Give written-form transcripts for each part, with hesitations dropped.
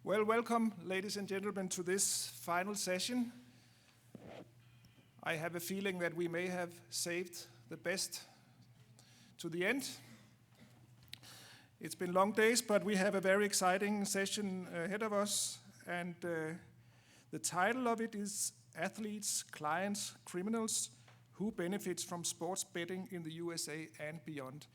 Well, welcome, ladies and gentlemen, to this final session. I have a feeling that we may have saved the best to the end. It's been long days, but we have a very exciting session ahead of us, and the title of it is Athletes, Clients, Criminals, Who Benefits from Sports Betting in the USA and Beyond.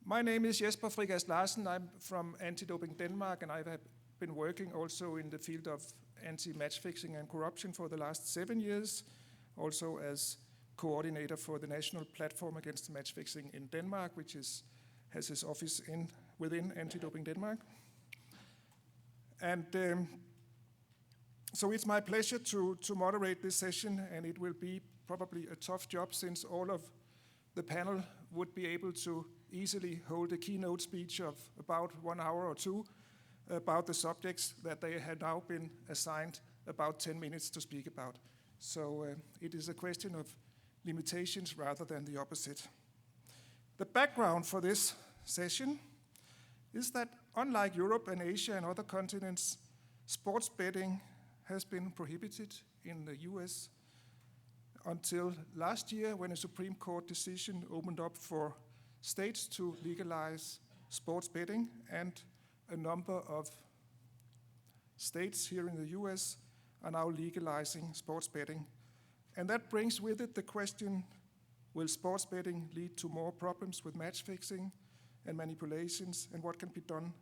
My name is Jesper Frigast Larsen. I'm from Anti-Doping Denmark, and I've been working also in the field of anti-match fixing and corruption for the last 7 years, also as coordinator for the National Platform Against Match Fixing in Denmark, which has its office within Anti-Doping Denmark. And so it's my pleasure to moderate this session, and it will be probably a tough job since all of the panel would be able to easily hold a keynote speech of about 1 hour or 2 about the subjects that they had now been assigned about 10 minutes to speak about. So it is a question of limitations rather than the opposite. The background for this session is that unlike Europe and Asia and other continents, sports betting has been prohibited in the US until last year when a Supreme Court decision opened up for states to legalize sports betting, and a number of states here in the US are now legalizing sports betting. And that brings with it the question, will sports betting lead to more problems with match fixing and manipulations, and what can be done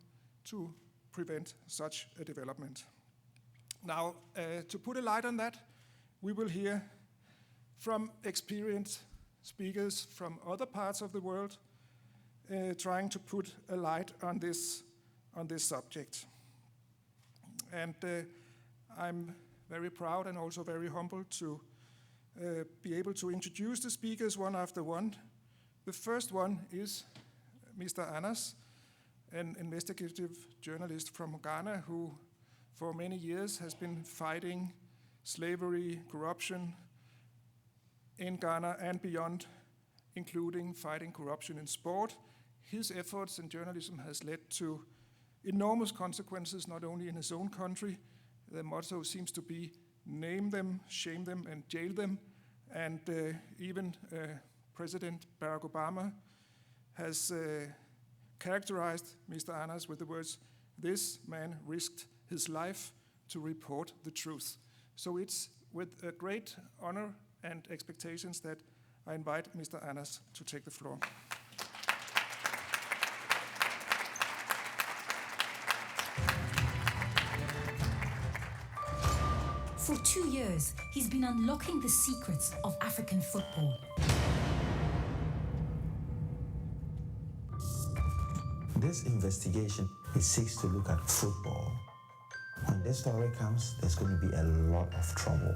to prevent such a development? Now, to put a light on that, we will hear from experienced speakers from other parts of the world trying to put a light on this subject. And I'm very proud and also very humbled to be able to introduce the speakers one after one. The first one is Mr. Anders, an investigative journalist from Ghana who for many years has been fighting slavery, corruption in Ghana and beyond, including fighting corruption in sport. His efforts in journalism has led to enormous consequences, not only in his own country. The motto seems to be name them, shame them, and jail them. And even President Barack Obama has characterized Mr. Anders with the words, "This man risked his life to report the truth." So it's with a great honor and expectations that I invite Mr. Anders to take the floor. For 2 years, he's been unlocking the secrets of African football. This investigation, it seeks to look at football. When this story comes, there's going to be a lot of trouble.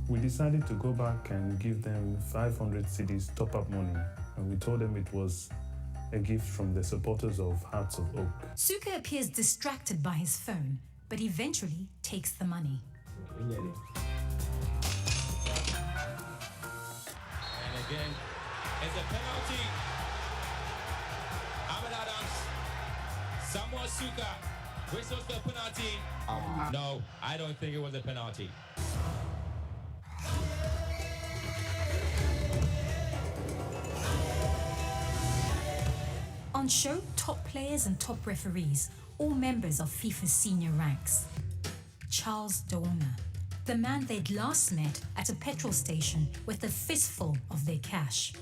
We decided to go back and give them 500 cedis top-up money, and we told them it was a gift from the supporters of Hearts of Oak. Suka appears distracted by his phone, but eventually takes the money. And again, it's a penalty. Ahmed Adams, Samuel Suka, whistles the penalty. No, I don't think it was a penalty. On show, top players and top referees, all members of FIFA's senior ranks. Charles Doorner, the man they'd last met at a petrol station with a fistful of their cash.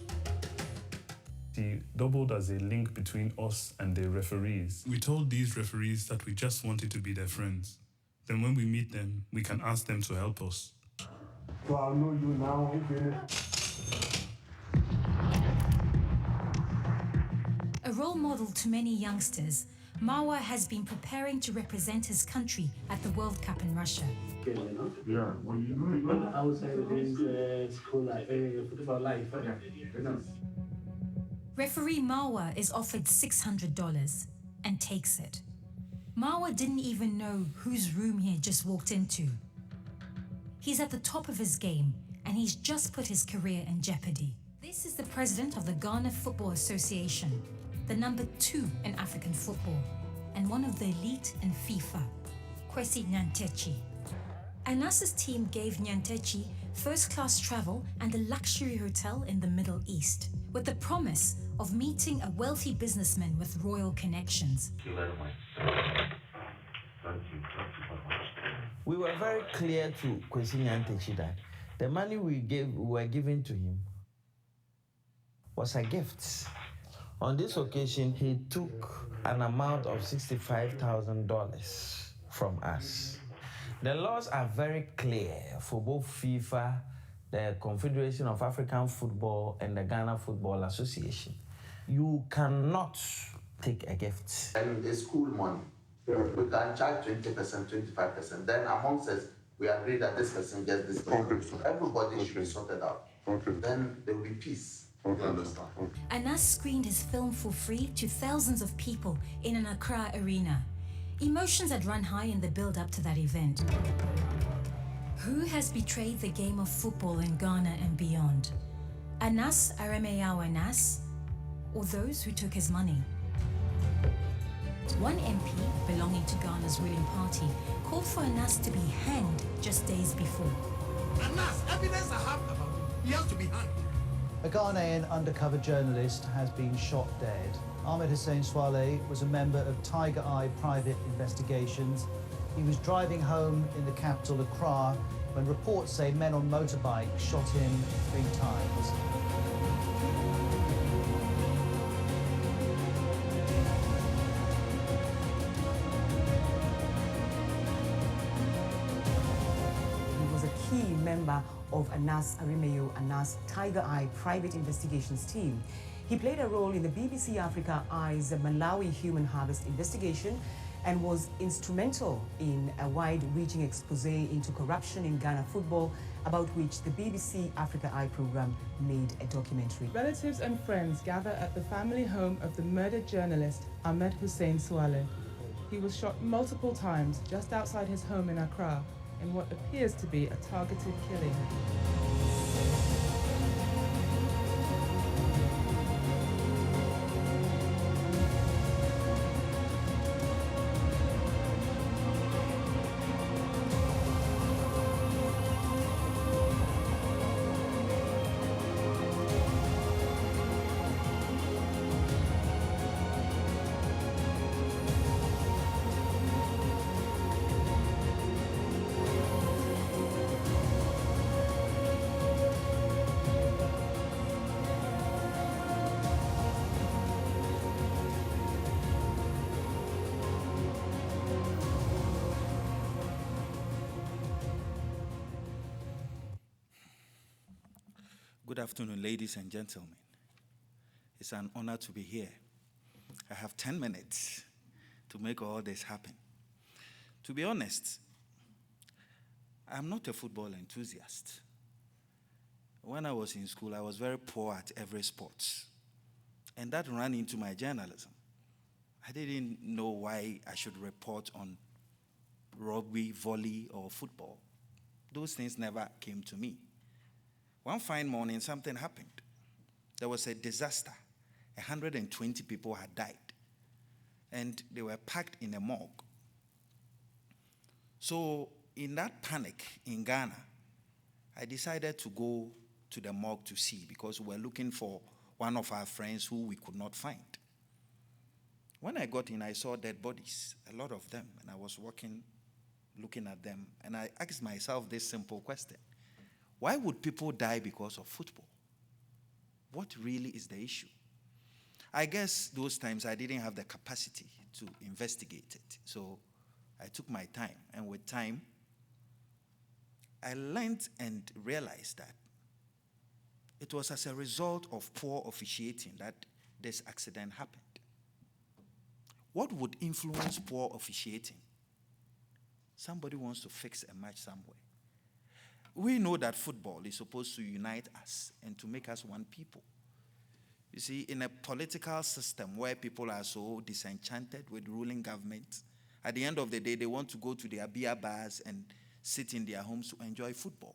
He doubled as a link between us and the referees. We told these referees that we just wanted to be their friends. Then when we meet them, we can ask them to help us. So I'll know you now. A role model to many youngsters, Mawa has been preparing to represent his country at the World Cup in Russia. Yeah, well, you know, I would say it is school life, football life. Referee Mawa is offered $600 and takes it. Mawa didn't even know whose room he had just walked into. He's at the top of his game, and he's just put his career in jeopardy. This is the president of the Ghana Football Association, the number 2 in African football, and one of the elite in FIFA, Kwesi Nyantechi. Anas's team gave Nyantechi first-class travel and a luxury hotel in the Middle East, with the promise of meeting a wealthy businessman with royal connections. Thank you very much. Thank you very much. We were very clear to Kwesi Nyantechi that the money we were giving to him was a gift. On this occasion, he took an amount of $65,000 from us. The laws are very clear for both FIFA, the Confederation of African Football, and the Ghana Football Association. You cannot take a gift. And it's school money. Yeah. We can charge 20%, 25%. Then amongst us, we agree that this person gets this money. Okay. So everybody should be Okay. sorted out. Okay. Then there will be peace. Okay. You understand? Okay. Anas screened his film for free to thousands of people in an Accra arena. Emotions had run high in the build-up to that event. Who has betrayed the game of football in Ghana and beyond? Anas Aremeyaw Anas, or those who took his money? One MP, belonging to Ghana's ruling party, called for Anas to be hanged just days before. Anas, evidence I have about him. He has to be hanged. A Ghanaian undercover journalist has been shot dead. Ahmed Hussein Swaleh was a member of TigerEye Private Investigations. He was driving home in the capital, Accra, when reports say men on motorbikes shot him 3 times. He was a key member of Anas Aremeyaw Anas TigerEye Private Investigations team. He played a role in the BBC Africa Eye's Malawi human harvest investigation and was instrumental in a wide-reaching expose into corruption in Ghana football, about which the BBC Africa Eye program made a documentary. Relatives and friends gather at the family home of the murdered journalist Ahmed Hussein Swaleh. He was shot multiple times just outside his home in Accra in what appears to be a targeted killing. Good afternoon, ladies and gentlemen. It's an honor to be here. I have 10 minutes to make all this happen. To be honest, I'm not a football enthusiast. When I was in school, I was very poor at every sport, and that ran into my journalism. I didn't know why I should report on rugby, volley, or football. Those things never came to me. One fine morning, something happened. There was a disaster. 120 people had died, and they were packed in a morgue. So in that panic in Ghana, I decided to go to the morgue to see, because we were looking for one of our friends who we could not find. When I got in, I saw dead bodies, a lot of them, and I was walking, looking at them, and I asked myself this simple question. Why would people die because of football? What really is the issue? I guess those times I didn't have the capacity to investigate it. So I took my time. And with time, I learned and realized that it was as a result of poor officiating that this accident happened. What would influence poor officiating? Somebody wants to fix a match somewhere. We know that football is supposed to unite us and to make us one people. You see, in a political system where people are so disenchanted with ruling government, at the end of the day, they want to go to their beer bars and sit in their homes to enjoy football.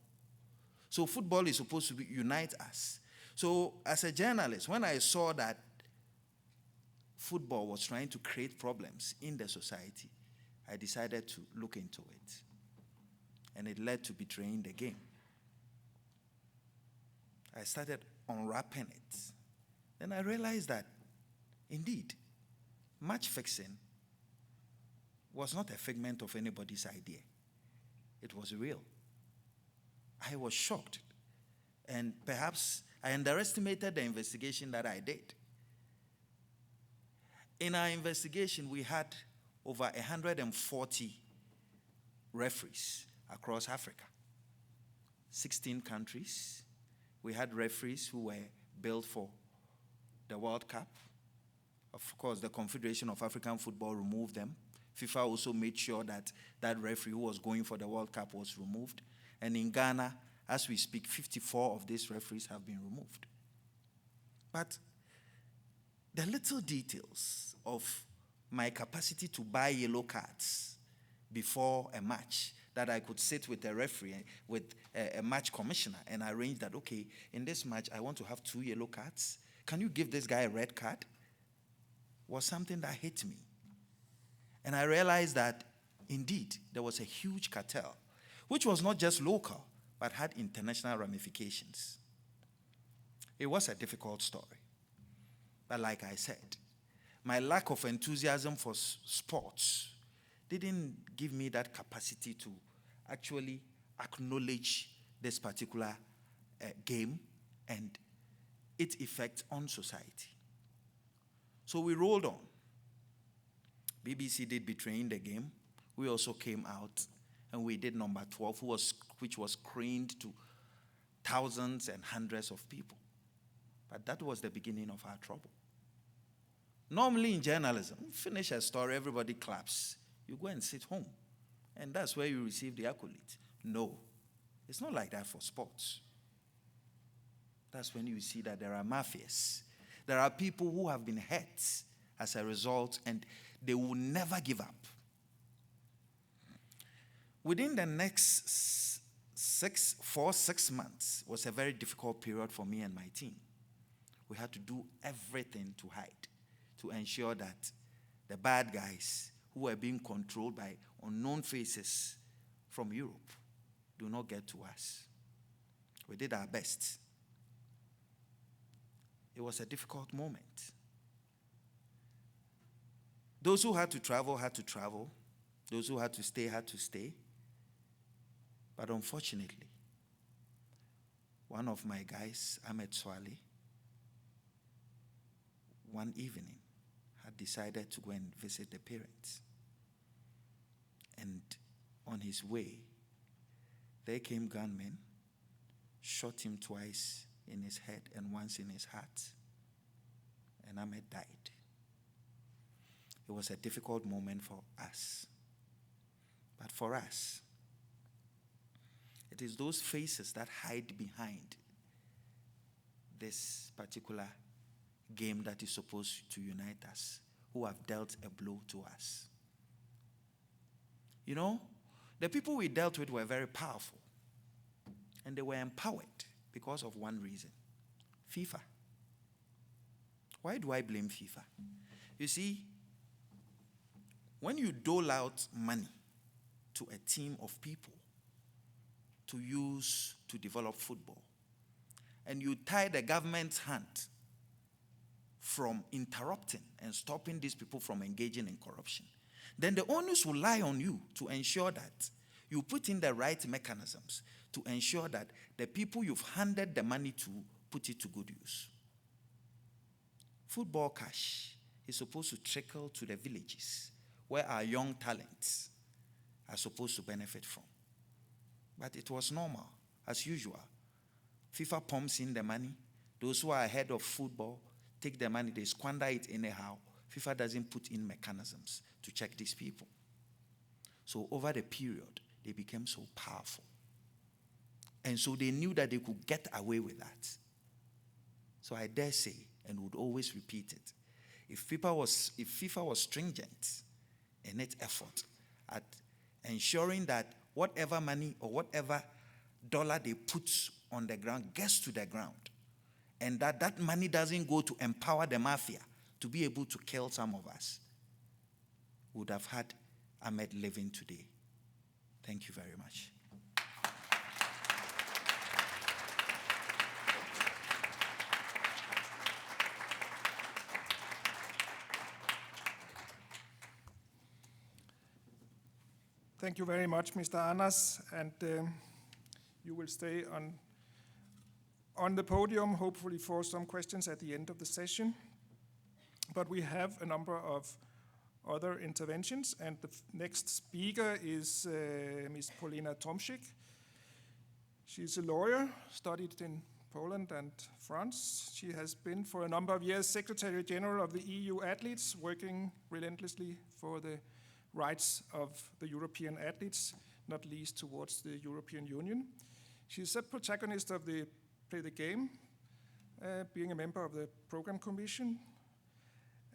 So football is supposed to unite us. So as a journalist, when I saw that football was trying to create problems in the society, I decided to look into it. And it led to betraying the game. I started unwrapping it. Then I realized that, indeed, match fixing was not a figment of anybody's idea. It was real. I was shocked. And perhaps I underestimated the investigation that I did. In our investigation, we had over 140 referees across Africa, 16 countries. We had referees who were billed for the World Cup. Of course, the Confederation of African Football removed them. FIFA also made sure that that referee who was going for the World Cup was removed. And in Ghana, as we speak, 54 of these referees have been removed. But the little details of my capacity to buy yellow cards before a match, that I could sit with a referee, with a match commissioner, and arrange that, okay, in this match, I want to have 2 yellow cards. Can you give this guy a red card? Was something that hit me. And I realized that, indeed, there was a huge cartel, which was not just local, but had international ramifications. It was a difficult story. But like I said, my lack of enthusiasm for sports didn't give me that capacity to actually acknowledge this particular game and its effect on society. So we rolled on. BBC did Betraying the Game. We also came out and we did number 12, which was screened to thousands and hundreds of people. But that was the beginning of our trouble. Normally in journalism, you finish a story, everybody claps. You go and sit home. And that's where you receive the accolade. No, it's not like that for sports. That's when you see that there are mafias. There are people who have been hurt as a result, and they will never give up. Within the next 6 months was a very difficult period for me and my team. We had to do everything to hide, to ensure that the bad guys who were being controlled by unknown faces from Europe do not get to us. We did our best. It was a difficult moment. Those who had to travel had to travel. Those who had to stay had to stay. But unfortunately, one of my guys, Aremeyaw, one evening had decided to go and visit the parents. And on his way, there came gunmen, shot him twice in his head and once in his heart. And Aremeyaw died. It was a difficult moment for us. But for us, it is those faces that hide behind this particular game that is supposed to unite us, who have dealt a blow to us. You know, the people we dealt with were very powerful. And they were empowered because of one reason: FIFA. Why do I blame FIFA? You see, when you dole out money to a team of people to use to develop football, and you tie the government's hand from interrupting and stopping these people from engaging in corruption, then the onus will lie on you to ensure that you put in the right mechanisms to ensure that the people you've handed the money to put it to good use. Football cash is supposed to trickle to the villages where our young talents are supposed to benefit from. But it was normal, as usual. FIFA pumps in the money. Those who are ahead of football take the money, they squander it anyhow. FIFA doesn't put in mechanisms to check these people. So over the period, they became so powerful. And so they knew that they could get away with that. So I dare say, and would always repeat it, if FIFA was stringent in its effort at ensuring that whatever money or whatever dollar they put on the ground gets to the ground, and that money doesn't go to empower the mafia to be able to kill some of us, we would have had Ahmed living today. Thank you very much. Thank you very much, Mr. Anders, and you will stay on the podium, hopefully for some questions at the end of the session. But we have a number of other interventions, and the next speaker is Ms. Paulina Tomczyk. She's a lawyer, studied in Poland and France. She has been for a number of years Secretary General of the EU Athletes, working relentlessly for the rights of the European athletes, not least towards the European Union. She's a protagonist of the Play the Game, being a member of the Program Commission.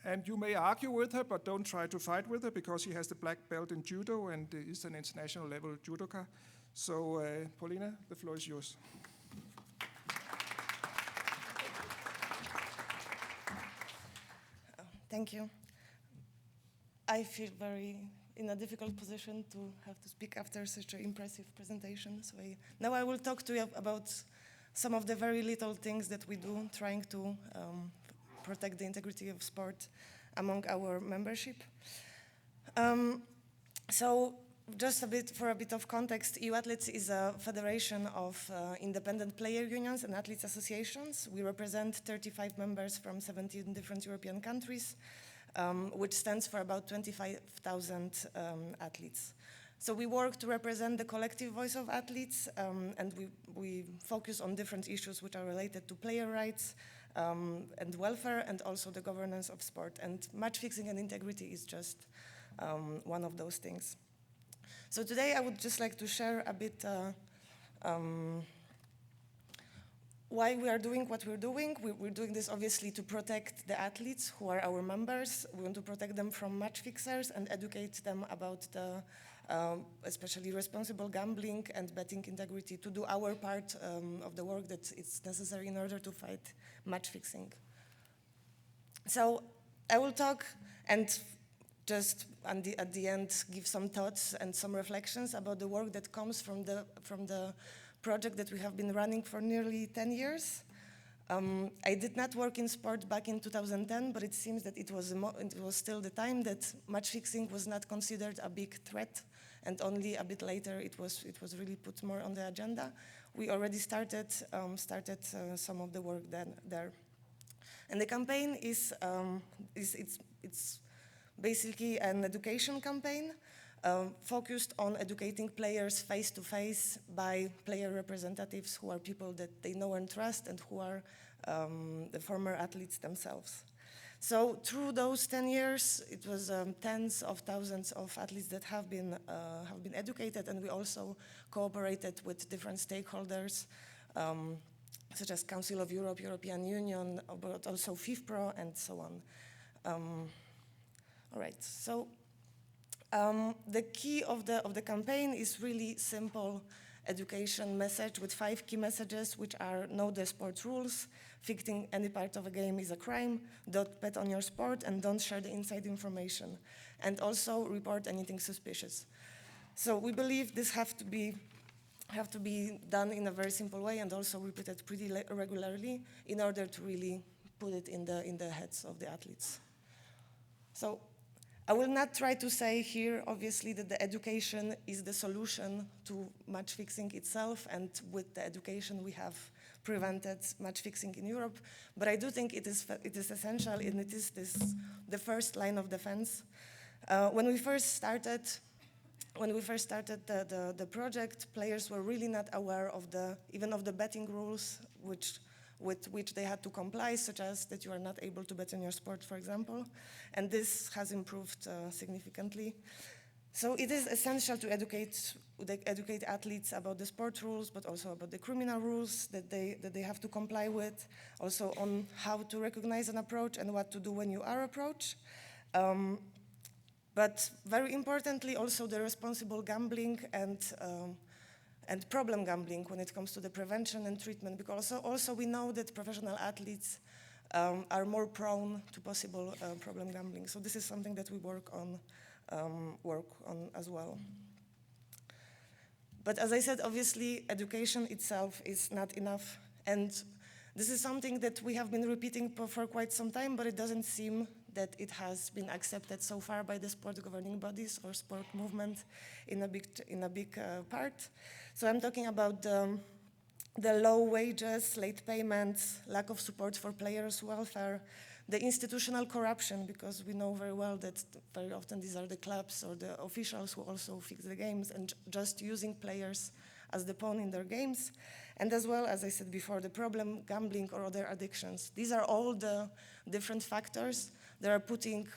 And you may argue with her, but don't try to fight with her, because she has the black belt in judo and is an international level judoka. So, Paulina, the floor is yours. Thank you. I feel very in a difficult position to have to speak after such an impressive presentation. So now I will talk to you about some of the very little things that we do, trying to protect the integrity of sport among our membership. So just for a bit of context, EU Athletes is a federation of independent player unions and athletes associations. We represent 35 members from 17 different European countries, which stands for about 25,000 athletes. So we work to represent the collective voice of athletes, and we focus on different issues which are related to player rights and welfare, and also the governance of sport. And match fixing and integrity is just one of those things. So today I would just like to share a bit why we are doing what we're doing. We're doing this obviously to protect the athletes who are our members. We want to protect them from match fixers and educate them about the especially responsible gambling and betting integrity, to do our part of the work that is necessary in order to fight match fixing. So I will talk and just at the end give some thoughts and some reflections about the work that comes from the project that we have been running for nearly 10 years. I did not work in sport back in 2010, but it seems that it was still the time that match fixing was not considered a big threat, and only a bit later it was really put more on the agenda. We already started some of the work there, and the campaign is basically an education campaign. Focused on educating players face-to-face by player representatives who are people that they know and trust, and who are the former athletes themselves. So through those 10 years, it was tens of thousands of athletes that have been educated, and we also cooperated with different stakeholders, such as Council of Europe, European Union, but also FIFPro, and so on. All right, so the key of the campaign is really simple education message with 5 key messages, which are: know the sport rules, fixing any part of a game is a crime, don't bet on your sport, and don't share the inside information, and also report anything suspicious. So we believe this have to be done in a very simple way, and also repeated pretty regularly in order to really put it in the heads of the athletes. So I will not try to say here, obviously, that the education is the solution to match fixing itself, and with the education we have prevented match fixing in Europe. But I do think it is essential, and it is the first line of defense. When we first started the project, players were really not aware of even of the betting rules, with which they had to comply, such as that you are not able to bet on your sport, for example. And this has improved significantly. So it is essential to educate athletes about the sport rules, but also about the criminal rules that they have to comply with, also on how to recognize an approach and what to do when you are approached. But very importantly, also the responsible gambling and problem gambling when it comes to the prevention and treatment, because also we know that professional athletes are more prone to possible problem gambling. So this is something that we work on as well. But as I said, obviously, education itself is not enough. And this is something that we have been repeating for quite some time, but it doesn't seem that it has been accepted so far by the sport governing bodies or sport movement in a big part. So I'm talking about the low wages, late payments, lack of support for players' welfare, the institutional corruption, because we know very well that very often these are the clubs or the officials who also fix the games and just using players as the pawn in their games. And as well, as I said before, the problem, gambling or other addictions. These are all the different factors that are putting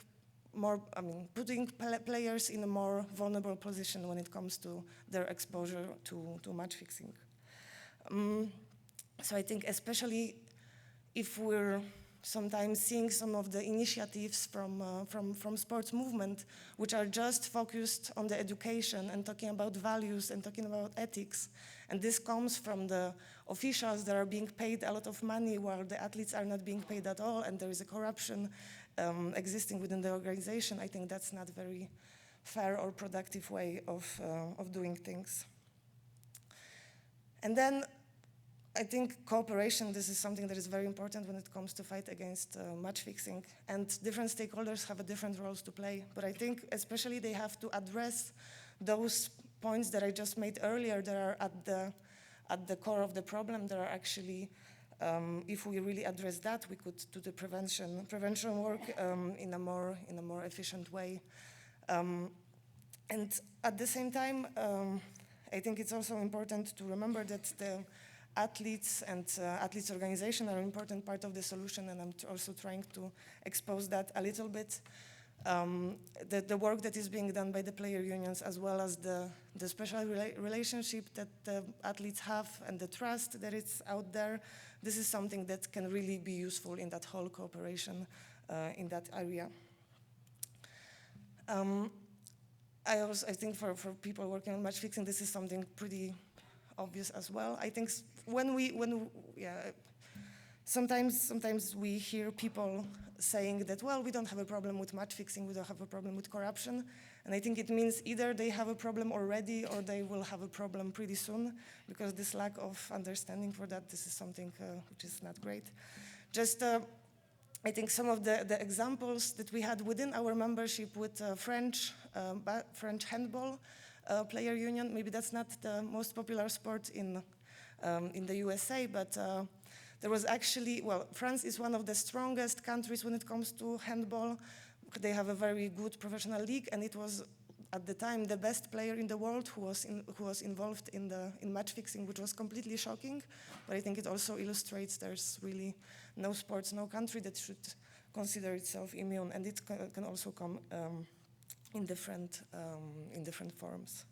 players in a more vulnerable position when it comes to their exposure to match fixing. So I think especially if we're sometimes seeing some of the initiatives from sports movement, which are just focused on the education and talking about values and talking about ethics. And this comes from the officials that are being paid a lot of money while the athletes are not being paid at all, and there is a corruption existing within the organization. I think that's not a very fair or productive way of doing things. And then I think cooperation, this is something that is very important when it comes to fight against match fixing, and different stakeholders have different roles to play. But I think especially they have to address those points that I just made earlier that are at the core of the problem. There are actually, if we really address that, we could do the prevention work in a more efficient way. And at the same time, I think it's also important to remember that the athletes and athletes organization are an important part of the solution, and I'm also trying to expose that a little bit. The work that is being done by the player unions, as well as the special relationship that the athletes have and the trust that it's out there, this is something that can really be useful in that whole cooperation in that area. I think for people working on match fixing, this is something pretty obvious as well. I think sometimes we hear people saying that, well, we don't have a problem with match fixing, we don't have a problem with corruption. And I think it means either they have a problem already or they will have a problem pretty soon, because this lack of understanding for that, this is something which is not great. Just, I think some of the examples that we had within our membership with French handball player union, maybe that's not the most popular sport in the USA, but there was actually, well, France is one of the strongest countries when it comes to handball. They have a very good professional league, and it was at the time the best player in the world who was involved in match fixing, which was completely shocking. But I think it also illustrates there's really no sports, no country that should consider itself immune, and it can also come in different forms.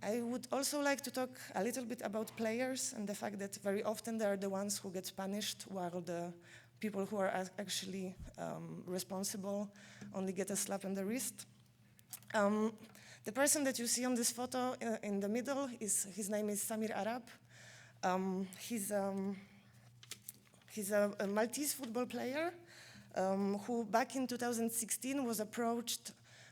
I would also like to talk a little bit about players and the fact that very often they are the ones who get punished, while the people who are actually responsible only get a slap on the wrist. The person that you see on this photo in the middle, his name is Samir Arab. He's a Maltese football player who back in 2016 was approached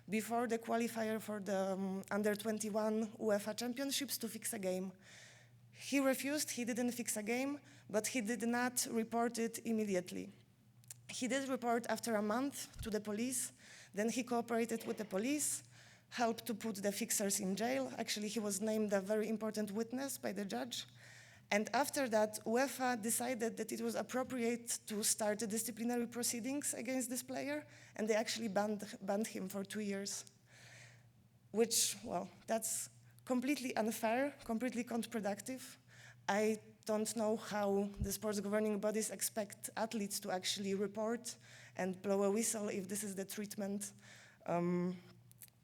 before the qualifier for the under-21 UEFA Championships to fix a game. He refused, he didn't fix a game, but he did not report it immediately. He did report after a month to the police, then he cooperated with the police, helped to put the fixers in jail. Actually, he was named a very important witness by the judge. And after that, UEFA decided that it was appropriate to start disciplinary proceedings against this player, and they actually banned him for 2 years. Which, well, that's completely unfair, completely counterproductive. I don't know how the sports governing bodies expect athletes to actually report and blow a whistle if this is the treatment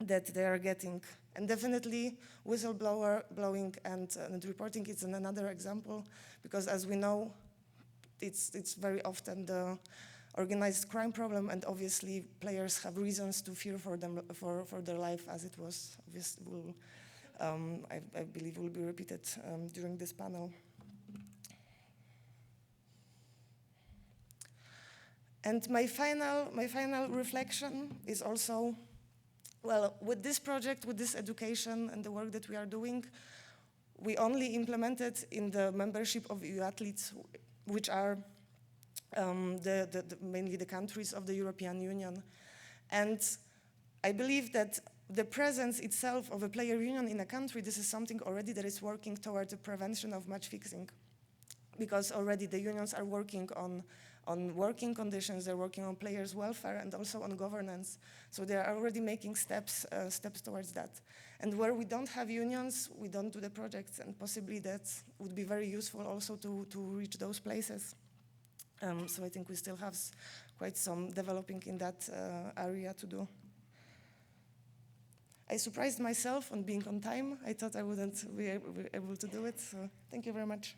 that they are getting. And definitely whistleblowing and reporting is another example, because as we know, it's very often the organized crime problem, and obviously players have reasons to fear for their life, as it was obviously I believe will be repeated during this panel. And my final reflection is also, well, with this project, with this education and the work that we are doing, we only implemented in the membership of EU athletes, which are mainly the countries of the European Union. And I believe that the presence itself of a player union in a country, this is something already that is working towards the prevention of match fixing, because already the unions are working on working conditions, they're working on players' welfare and also on governance. So they are already making steps towards that. And where we don't have unions, we don't do the projects, and possibly that would be very useful also to reach those places. So I think we still have quite some developing in that area to do. I surprised myself on being on time. I thought I wouldn't be able to do it, so thank you very much.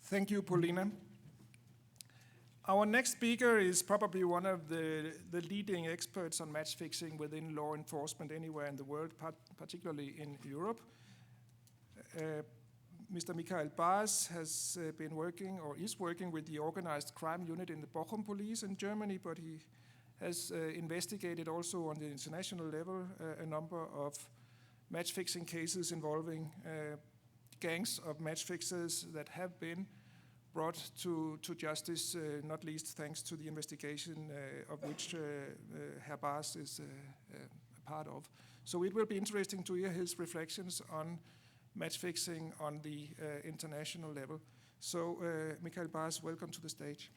Thank you, Paulina. Our next speaker is probably one of the leading experts on match fixing within law enforcement anywhere in the world, particularly in Europe. Mr. Bahrs has been working or is working with the organized crime unit in the Bochum Police in Germany, but he has investigated also on the international level a number of match fixing cases involving gangs of match fixers that have been brought to justice, not least thanks to the investigation of which Herr Bahrs is a part of. So it will be interesting to hear his reflections on match fixing on the international level. So, Bahrs, welcome to the stage.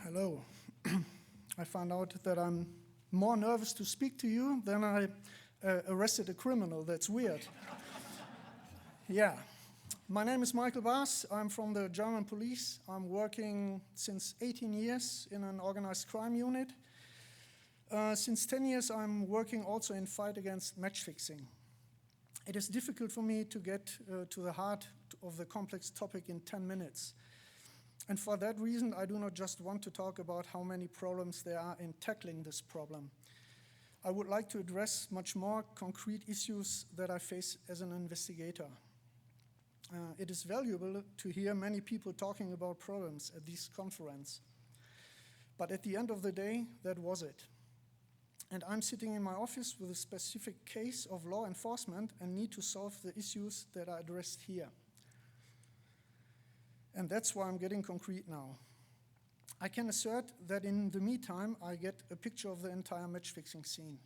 Hello. I found out that I'm more nervous to speak to you than I arrested a criminal. That's weird. Yeah. My name is Bahrs. I'm from the German police. I'm working since 18 years in an organized crime unit. Since 10 years, I'm working also in fight against match fixing. It is difficult for me to get to the heart of the complex topic in 10 minutes. And for that reason, I do not just want to talk about how many problems there are in tackling this problem. I would like to address much more concrete issues that I face as an investigator. It is valuable to hear many people talking about problems at this conference. But at the end of the day, that was it. And I'm sitting in my office with a specific case of law enforcement and need to solve the issues that are addressed here. And that's why I'm getting concrete now. I can assert that in the meantime, I get a picture of the entire match fixing scene.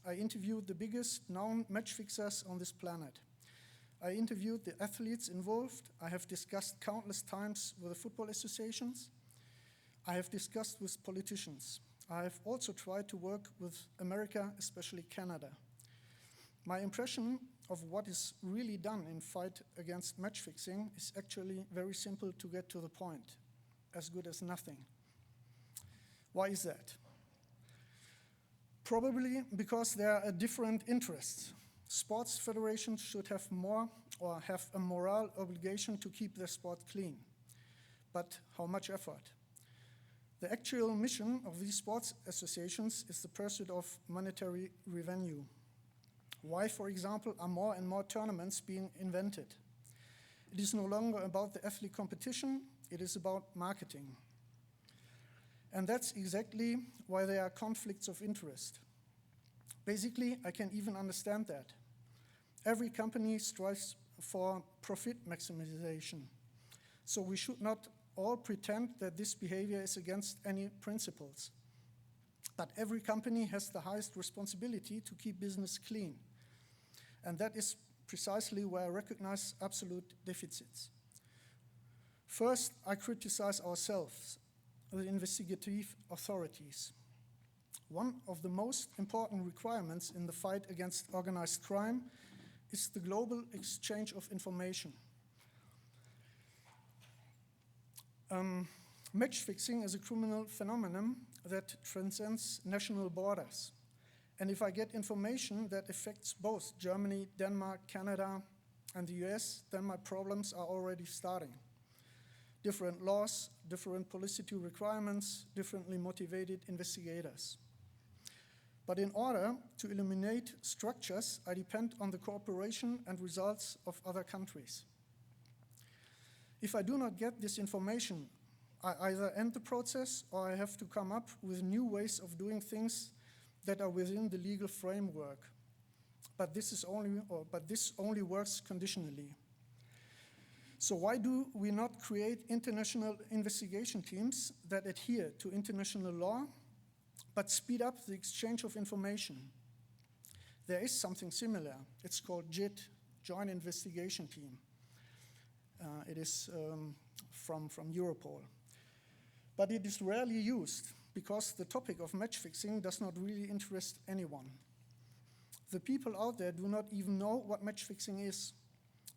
I interviewed the biggest known match fixers on this planet. I interviewed the athletes involved. I have discussed countless times with the football associations. I have discussed with politicians. I have also tried to work with America, especially Canada. My impression of what is really done in fight against match fixing is actually very simple to get to the point, as good as nothing. Why is that? Probably because there are different interests. Sports federations should have more or have a moral obligation to keep their sport clean. But how much effort? The actual mission of these sports associations is the pursuit of monetary revenue. Why, for example, are more and more tournaments being invented? It is no longer about the athlete competition, it is about marketing. And that's exactly why there are conflicts of interest. Basically, I can even understand that. Every company strives for profit maximization. So we should not all pretend that this behavior is against any principles. But every company has the highest responsibility to keep business clean. And that is precisely where I recognize absolute deficits. First, I criticize ourselves, the investigative authorities. One of the most important requirements in the fight against organized crime is the global exchange of information. Match fixing is a criminal phenomenon that transcends national borders. And if I get information that affects both Germany, Denmark, Canada, and the US, then my problems are already starting. different laws, different publicity requirements, differently motivated investigators. But in order to eliminate structures, I depend on the cooperation and results of other countries. If I do not get this information, I either end the process or I have to come up with new ways of doing things that are within the legal framework. But this only works conditionally. So why do we not create international investigation teams that adhere to international law, but speed up the exchange of information? There is something similar. It's called JIT, Joint Investigation Team. It is from Europol. But it is rarely used because the topic of match fixing does not really interest anyone. The people out there do not even know what match fixing is.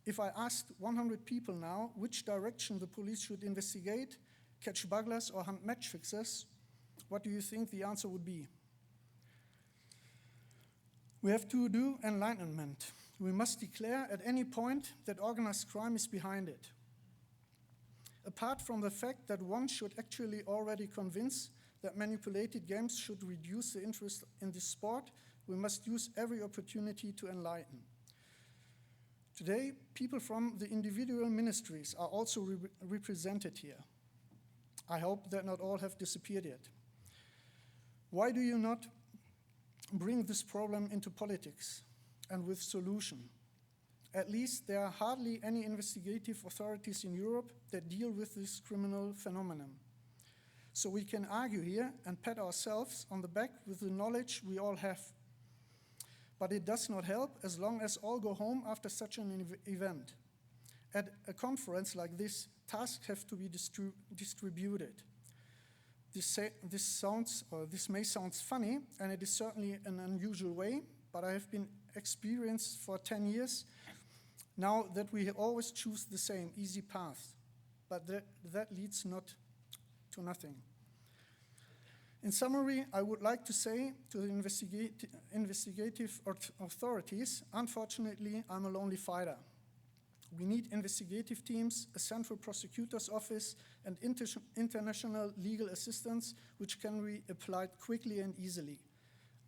If I asked 100 people now which direction the police should investigate, catch burglars or hunt match fixers, what do you think the answer would be? We have to do enlightenment. We must declare at any point that organized crime is behind it. Apart from the fact that one should actually already convince that manipulated games should reduce the interest in this sport, we must use every opportunity to enlighten. Today, people from the individual ministries are also represented here. I hope that not all have disappeared yet. Why do you not bring this problem into politics and with solution? At least there are hardly any investigative authorities in Europe that deal with this criminal phenomenon. So we can argue here and pat ourselves on the back with the knowledge we all have. But it does not help as long as all go home after such an event. At a conference like this, tasks have to be distributed. This may sound funny, and it is certainly an unusual way, but I have been experienced for 10 years now that we always choose the same easy path, but that leads not to nothing. In summary, I would like to say to the investigative authorities, unfortunately, I'm a lonely fighter. We need investigative teams, a central prosecutor's office, and international legal assistance, which can be applied quickly and easily.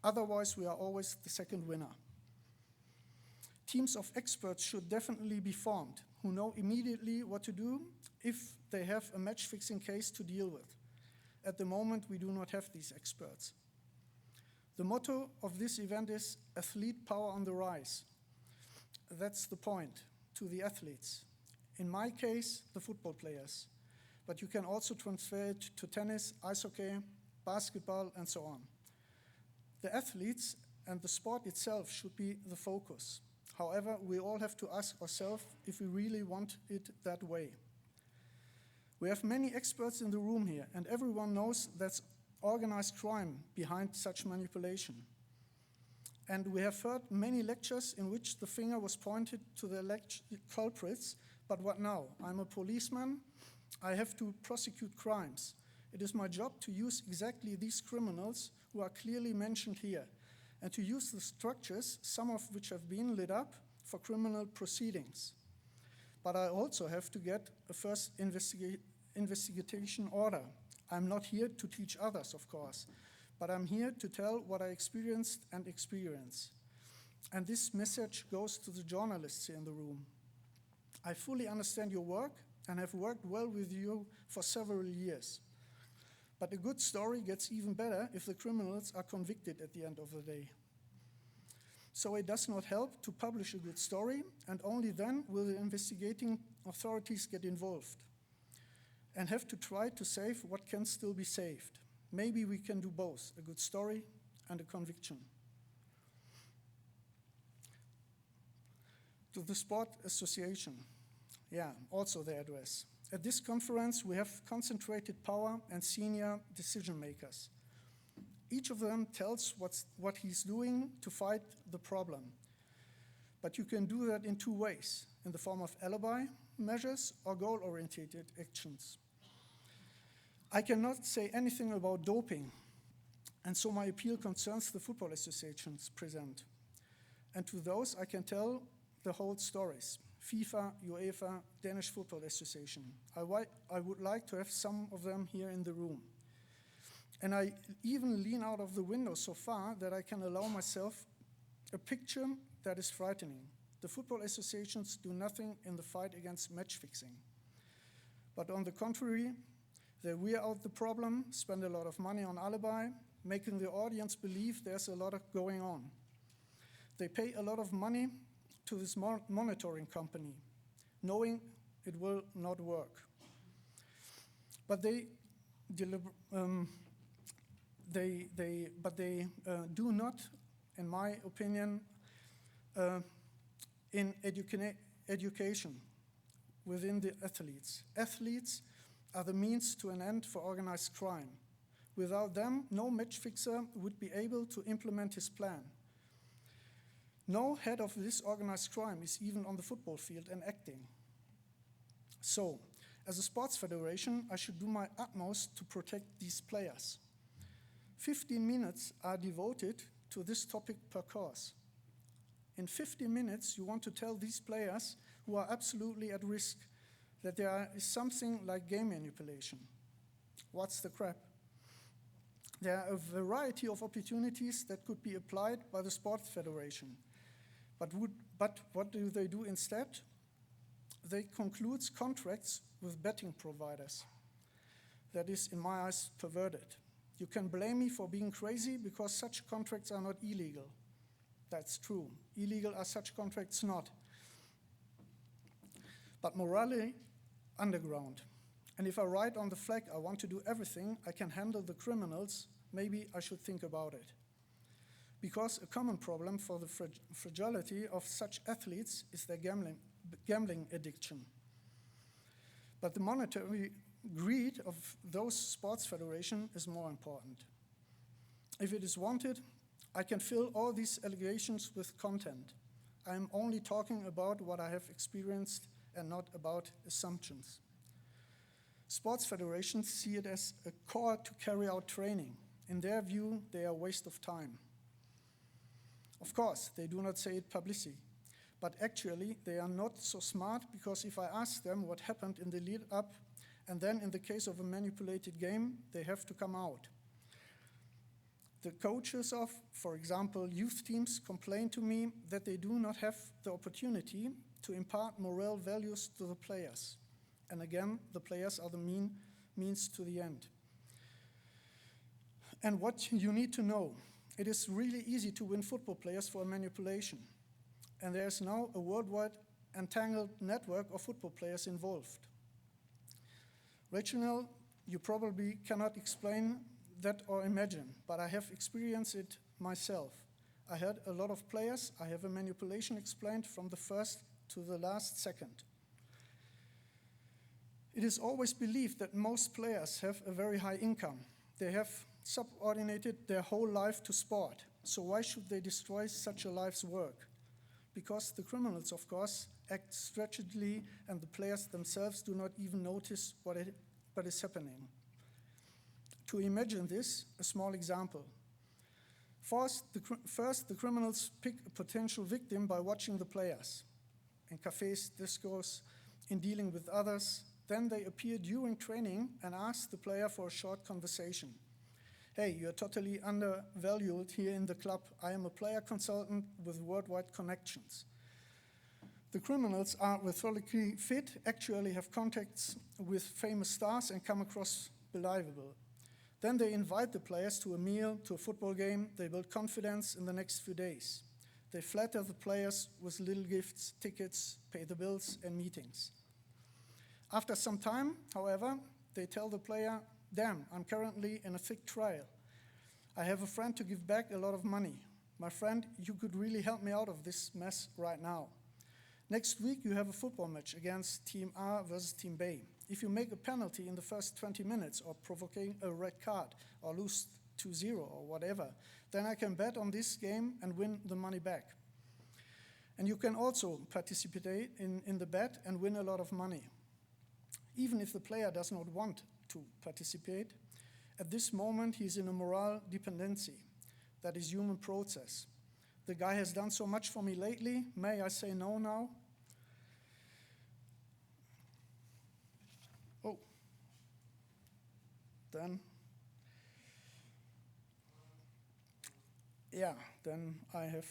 Otherwise, we are always the second winner. Teams of experts should definitely be formed, who know immediately what to do if they have a match-fixing case to deal with. At the moment, we do not have these experts. The motto of this event is athlete power on the rise. That's the point, to the athletes. In my case, the football players. But you can also transfer it to tennis, ice hockey, basketball, and so on. The athletes and the sport itself should be the focus. However, we all have to ask ourselves if we really want it that way. We have many experts in the room here, and everyone knows that's organized crime behind such manipulation. And we have heard many lectures in which the finger was pointed to the culprits, but what now? I'm a policeman, I have to prosecute crimes. It is my job to use exactly these criminals who are clearly mentioned here, and to use the structures, some of which have been lit up, for criminal proceedings. But I also have to get a first investigation order. I'm not here to teach others, of course, but I'm here to tell what I experienced and experience. And this message goes to the journalists here in the room. I fully understand your work and have worked well with you for several years. But a good story gets even better if the criminals are convicted at the end of the day. So it does not help to publish a good story, and only then will the investigating authorities get involved and have to try to save what can still be saved. Maybe we can do both, a good story and a conviction. To the Sport Association, also their address. At this conference, we have concentrated power and senior decision makers. Each of them tells what he's doing to fight the problem. But you can do that in two ways, in the form of alibi measures or goal-oriented actions. I cannot say anything about doping, and so my appeal concerns the football associations present. And to those, I can tell the whole stories. FIFA, UEFA, Danish Football Association. I would like to have some of them here in the room. And I even lean out of the window so far that I can allow myself a picture that is frightening. The football associations do nothing in the fight against match fixing. But on the contrary, they wear out the problem, spend a lot of money on alibi, making the audience believe there's a lot going on. They pay a lot of money to this monitoring company, knowing it will not work. But they do not, in my opinion, in education within the athletes. Athletes are the means to an end for organized crime. Without them, no match fixer would be able to implement his plan. No head of this organized crime is even on the football field and acting. So, as a sports federation, I should do my utmost to protect these players. 15 minutes are devoted to this topic per course. In 15 minutes, you want to tell these players who are absolutely at risk that there is something like game manipulation. What's the crap? There are a variety of opportunities that could be applied by the Sports Federation. But what do they do instead? They conclude contracts with betting providers. That is, in my eyes, perverted. You can blame me for being crazy because such contracts are not illegal. That's true. Illegal are such contracts not. But morally, underground. And if I write on the flag, I want to do everything, I can handle the criminals, maybe I should think about it. Because a common problem for the fragility of such athletes is their gambling addiction. But the monetary greed of those sports federations is more important. If it is wanted, I can fill all these allegations with content. I am only talking about what I have experienced and not about assumptions. Sports federations see it as a core to carry out training. In their view, they are a waste of time. Of course, they do not say it publicly, but actually they are not so smart because if I ask them what happened in the lead up, and then in the case of a manipulated game, they have to come out. The coaches of, for example, youth teams complain to me that they do not have the opportunity to impart moral values to the players. And again, the players are the means to the end. And what you need to know, it is really easy to win football players for manipulation. And there is now a worldwide entangled network of football players involved. Reginald, you probably cannot explain that or imagine, but I have experienced it myself. I had a lot of players, I have a manipulation explained from the first to the last second. It is always believed that most players have a very high income. They have subordinated their whole life to sport. So why should they destroy such a life's work? Because the criminals, of course, act stretchedly and the players themselves do not even notice what is happening. To imagine this, a small example. First, the criminals pick a potential victim by watching the players in cafes, discos, in dealing with others. Then they appear during training and ask the player for a short conversation. Hey, you're totally undervalued here in the club. I am a player consultant with worldwide connections. The criminals are rhetorically fit, actually have contacts with famous stars and come across believable. Then they invite the players to a meal, to a football game. They build confidence in the next few days. They flatter the players with little gifts, tickets, pay the bills, and meetings. After some time, however, they tell the player, damn, I'm currently in a thick trial. I have a friend to give back a lot of money. My friend, you could really help me out of this mess right now. Next week, you have a football match against Team A versus Team B. If you make a penalty in the first 20 minutes or provoking a red card or lose 2-0 or whatever, then I can bet on this game and win the money back. And you can also participate in the bet and win a lot of money. Even if the player does not want to participate, at this moment he's in a moral dependency. That is human process. The guy has done so much for me lately, may I say no now? then I have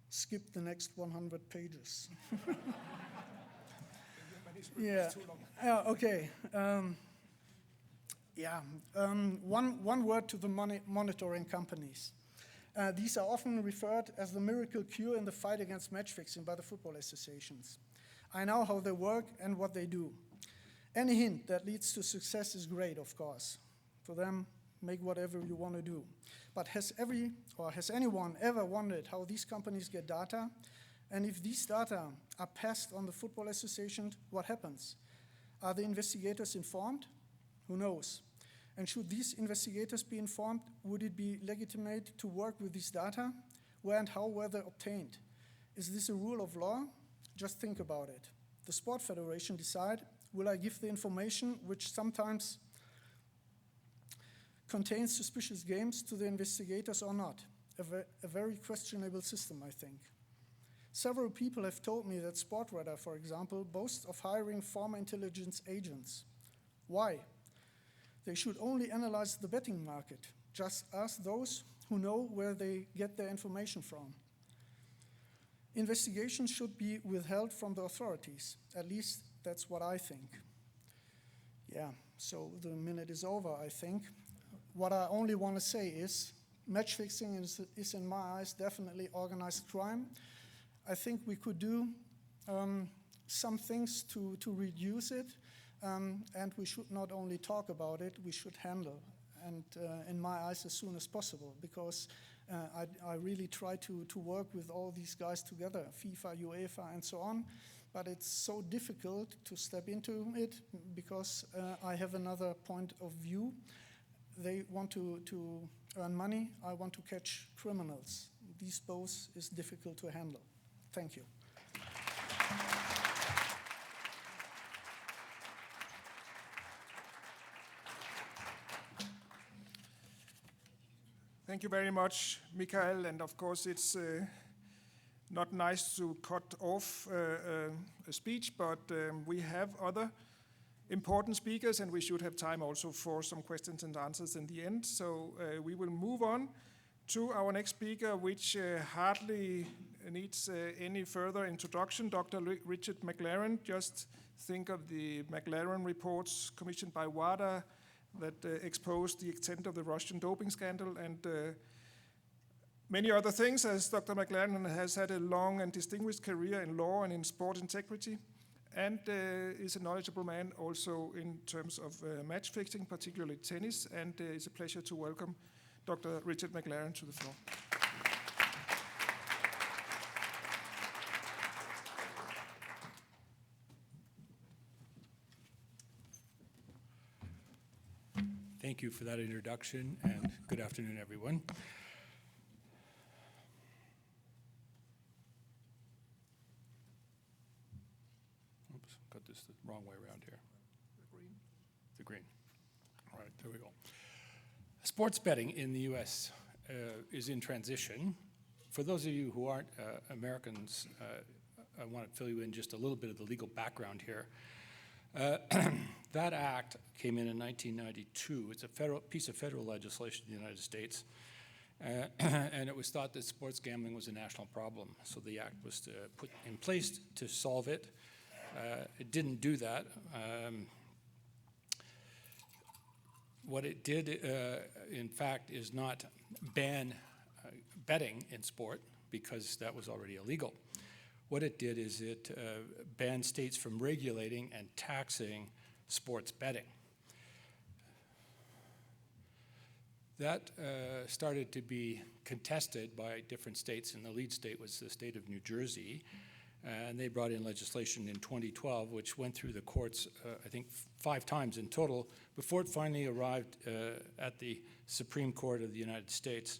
skipped the next 100 pages. Yeah. Okay. One word to the monitoring companies. These are often referred as the miracle cure in the fight against match fixing by the football associations. I know how they work and what they do. Any hint that leads to success is great, of course. For them, make whatever you want to do. But has anyone ever wondered how these companies get data? And if these data are passed on the football association, what happens? Are the investigators informed? Who knows? And should these investigators be informed, would it be legitimate to work with these data? Where and how were they obtained? Is this a rule of law? Just think about it. The sport federation decide, will I give the information which sometimes contains suspicious games to the investigators or not? A very questionable system, I think. Several people have told me that Sportradar, for example, boasts of hiring former intelligence agents. Why? They should only analyze the betting market. Just ask those who know where they get their information from. Investigations should be withheld from the authorities. At least that's what I think. Yeah, so the minute is over, I think. What I only want to say is match fixing is in my eyes definitely organized crime. I think we could do some things to reduce it, and we should not only talk about it, we should handle, and in my eyes as soon as possible, because I really try to work with all these guys together, FIFA, UEFA, and so on, but it's so difficult to step into it because I have another point of view. They want to earn money, I want to catch criminals. These both is difficult to handle. Thank you. Thank you very much, Michael. And of course, it's not nice to cut off a speech, but we have other important speakers, and we should have time also for some questions and answers in the end. So we will move on to our next speaker, which hardly needs any further introduction, Dr. Richard McLaren. Just think of the McLaren reports commissioned by WADA that exposed the extent of the Russian doping scandal and many other things, as Dr. McLaren has had a long and distinguished career in law and in sport integrity, and is a knowledgeable man also in terms of match fixing, particularly tennis, and it's a pleasure to welcome Dr. Richard McLaren to the floor. Thank you for that introduction, and good afternoon, everyone. Oops, got this the wrong way around here. The green. All right, there we go. Sports betting in the U.S. Is in transition. For those of you who aren't Americans, I want to fill you in just a little bit of the legal background here. That act came in 1992. It's a piece of federal legislation in the United States, and it was thought that sports gambling was a national problem. So the act was put in place to solve it. It didn't do that. What it did, in fact, is not ban betting in sport, because that was already illegal. What it did is it banned states from regulating and taxing sports betting. That started to be contested by different states, and the lead state was the state of New Jersey. And they brought in legislation in 2012, which went through the courts, I think, 5 times in total, before it finally arrived at the Supreme Court of the United States,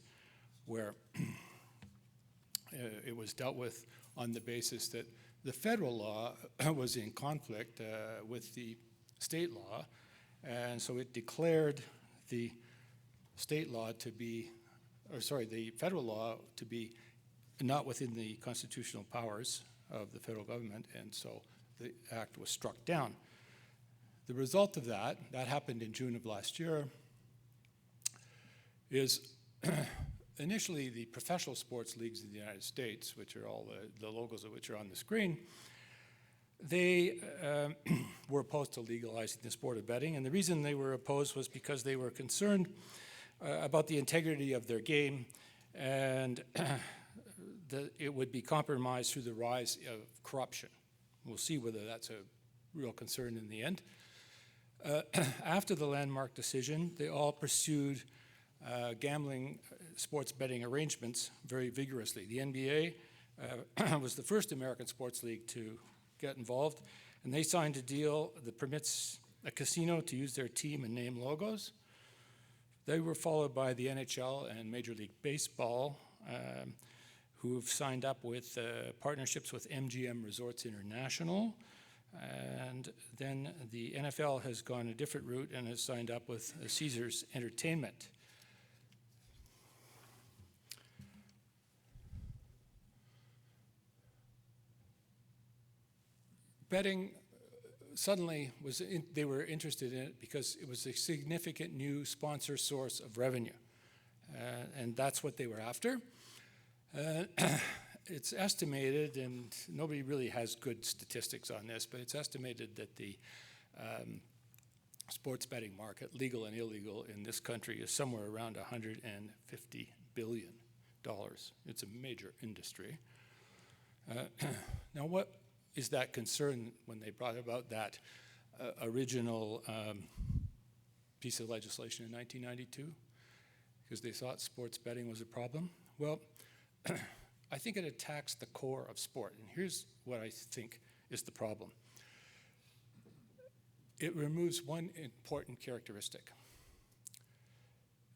where it was dealt with on the basis that the federal law was in conflict with the state law, and so it declared the state law to be, the federal law to be not within the constitutional powers of the federal government, and so the act was struck down. The result of that happened in June of last year. is initially the professional sports leagues in the United States, which are all the logos of which are on the screen, they were opposed to legalizing the sport of betting. And the reason they were opposed was because they were concerned about the integrity of their game, and that it would be compromised through the rise of corruption. We'll see whether that's a real concern in the end. After the landmark decision, they all pursued gambling sports betting arrangements very vigorously. The NBA was the first American sports league to get involved, and they signed a deal that permits a casino to use their team and name logos. They were followed by the NHL and Major League Baseball, who've signed up with partnerships with MGM Resorts International. And then the NFL has gone a different route and has signed up with Caesars Entertainment. Betting suddenly they were interested in it because it was a significant new sponsor source of revenue. And that's what they were after. It's estimated, and nobody really has good statistics on this, but it's estimated that the sports betting market, legal and illegal in this country, is somewhere around $150 billion. It's a major industry. Now, what is that concern when they brought about that original piece of legislation in 1992? Because they thought sports betting was a problem? Well, I think it attacks the core of sport, and here's what I think is the problem. It removes one important characteristic.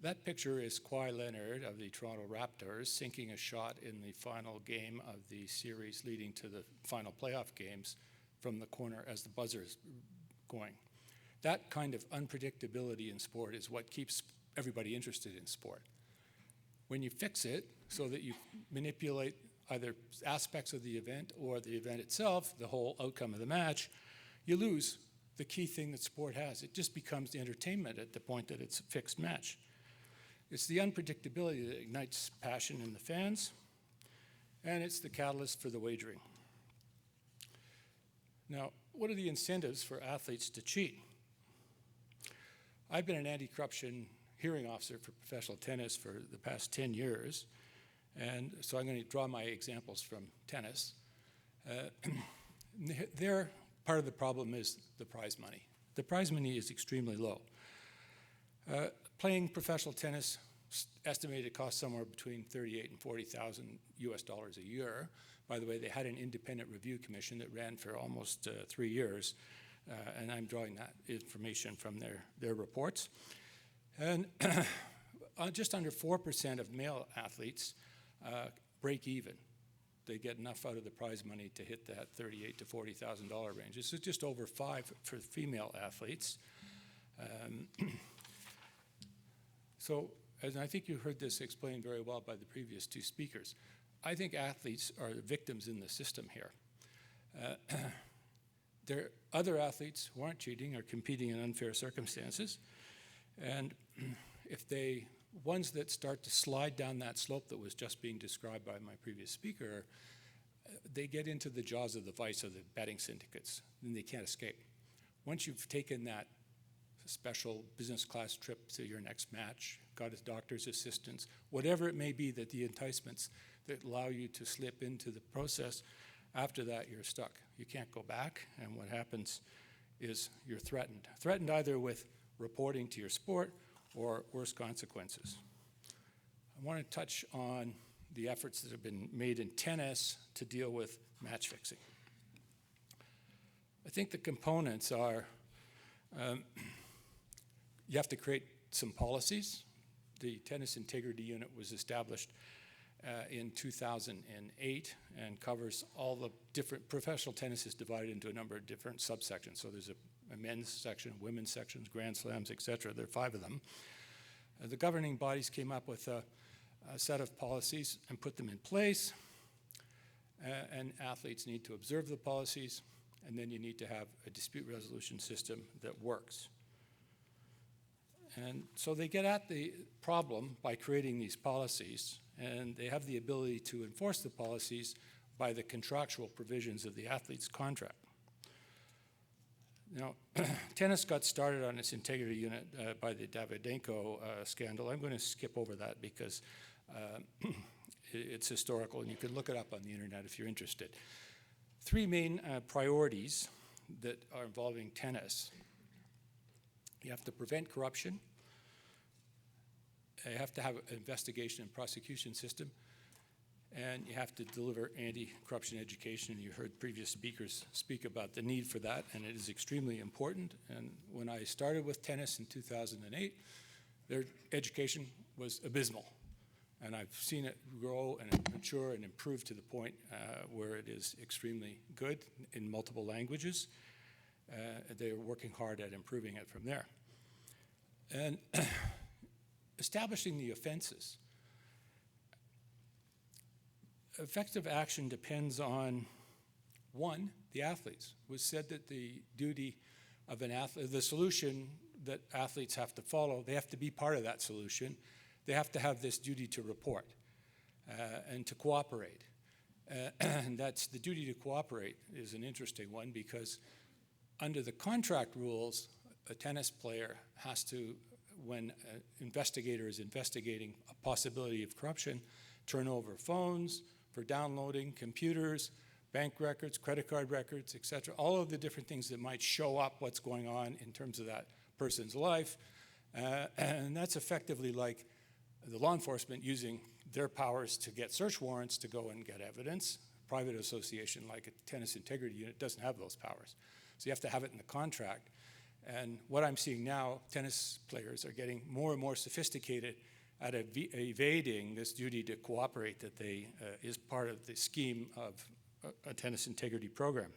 That picture is Kawhi Leonard of the Toronto Raptors sinking a shot in the final game of the series leading to the final playoff games from the corner as the buzzer is going. That kind of unpredictability in sport is what keeps everybody interested in sport. When you fix it so that you manipulate either aspects of the event or the event itself, the whole outcome of the match, you lose the key thing that sport has. It just becomes the entertainment at the point that it's a fixed match. It's the unpredictability that ignites passion in the fans, and it's the catalyst for the wagering. Now, what are the incentives for athletes to cheat? I've been an anti-corruption hearing officer for professional tennis for the past 10 years, and so I'm going to draw my examples from tennis. There, part of the problem is the prize money. The prize money is extremely low. Playing professional tennis estimated costs somewhere between $38,000 and $40,000 US a year. By the way, they had an independent review commission that ran for almost 3 years, and I'm drawing that information from their reports. And just under 4% of male athletes break even. They get enough out of the prize money to hit that $38,000 to $40,000 range. This is just over 5 for female athletes. So, and I think you heard this explained very well by the previous two speakers. I think athletes are the victims in the system here. There are other athletes who aren't cheating or competing in unfair circumstances. And if ones that start to slide down that slope that was just being described by my previous speaker, they get into the jaws of the vice of the betting syndicates, and they can't escape. Once you've taken that special business class trip to your next match, got a doctor's assistance, whatever it may be, that the enticements that allow you to slip into the process, after that you're stuck. You can't go back, and what happens is you're threatened. Threatened either with reporting to your sport or worse consequences. I want to touch on the efforts that have been made in tennis to deal with match fixing. I think the components are you have to create some policies. The Tennis Integrity Unit was established in 2008 and covers all the different, professional tennis is divided into a number of different subsections. So there's a men's section, women's sections, Grand Slams, etc. There are 5 of them. The governing bodies came up with a set of policies and put them in place. And athletes need to observe the policies, and then you need to have a dispute resolution system that works. And so they get at the problem by creating these policies, and they have the ability to enforce the policies by the contractual provisions of the athlete's contract. Now, tennis got started on its integrity unit by the Davydenko scandal. I'm going to skip over that because it's historical, and you can look it up on the internet if you're interested. Three main priorities that are involving tennis. You have to prevent corruption. You have to have an investigation and prosecution system. And you have to deliver anti-corruption education. You heard previous speakers speak about the need for that, and it is extremely important. And when I started with tennis in 2008, their education was abysmal. And I've seen it grow and mature and improve to the point where it is extremely good in multiple languages. They're working hard at improving it from there. And establishing the offenses. Effective action depends on, one, the athletes. It was said that the duty of an athlete, the solution that athletes have to follow, they have to be part of that solution. They have to have this duty to report and to cooperate. And that's the duty to cooperate is an interesting one because under the contract rules, a tennis player has to, when an investigator is investigating a possibility of corruption, turn over phones for downloading, computers, bank records, credit card records, etc. All of the different things that might show up what's going on in terms of that person's life. And that's effectively like the law enforcement using their powers to get search warrants to go and get evidence. A private association like a tennis integrity unit doesn't have those powers. So you have to have it in the contract. And what I'm seeing now, tennis players are getting more and more sophisticated at evading this duty to cooperate that they is part of the scheme of a tennis integrity program.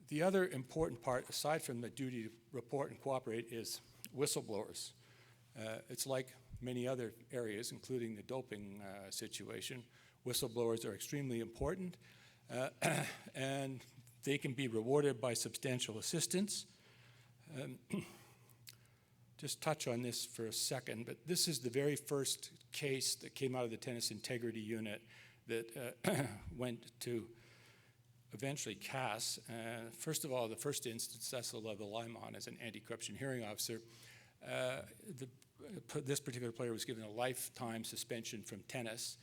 The other important part, aside from the duty to report and cooperate, is whistleblowers. It's like many other areas, including the doping situation. Whistleblowers are extremely important, and they can be rewarded by substantial assistance. Just touch on this for a second, but this is the very first case that came out of the tennis integrity unit that went to eventually CAS. First of all, the first instance, Cecil Level-Lyman as an anti-corruption hearing officer. This particular player was given a lifetime suspension from tennis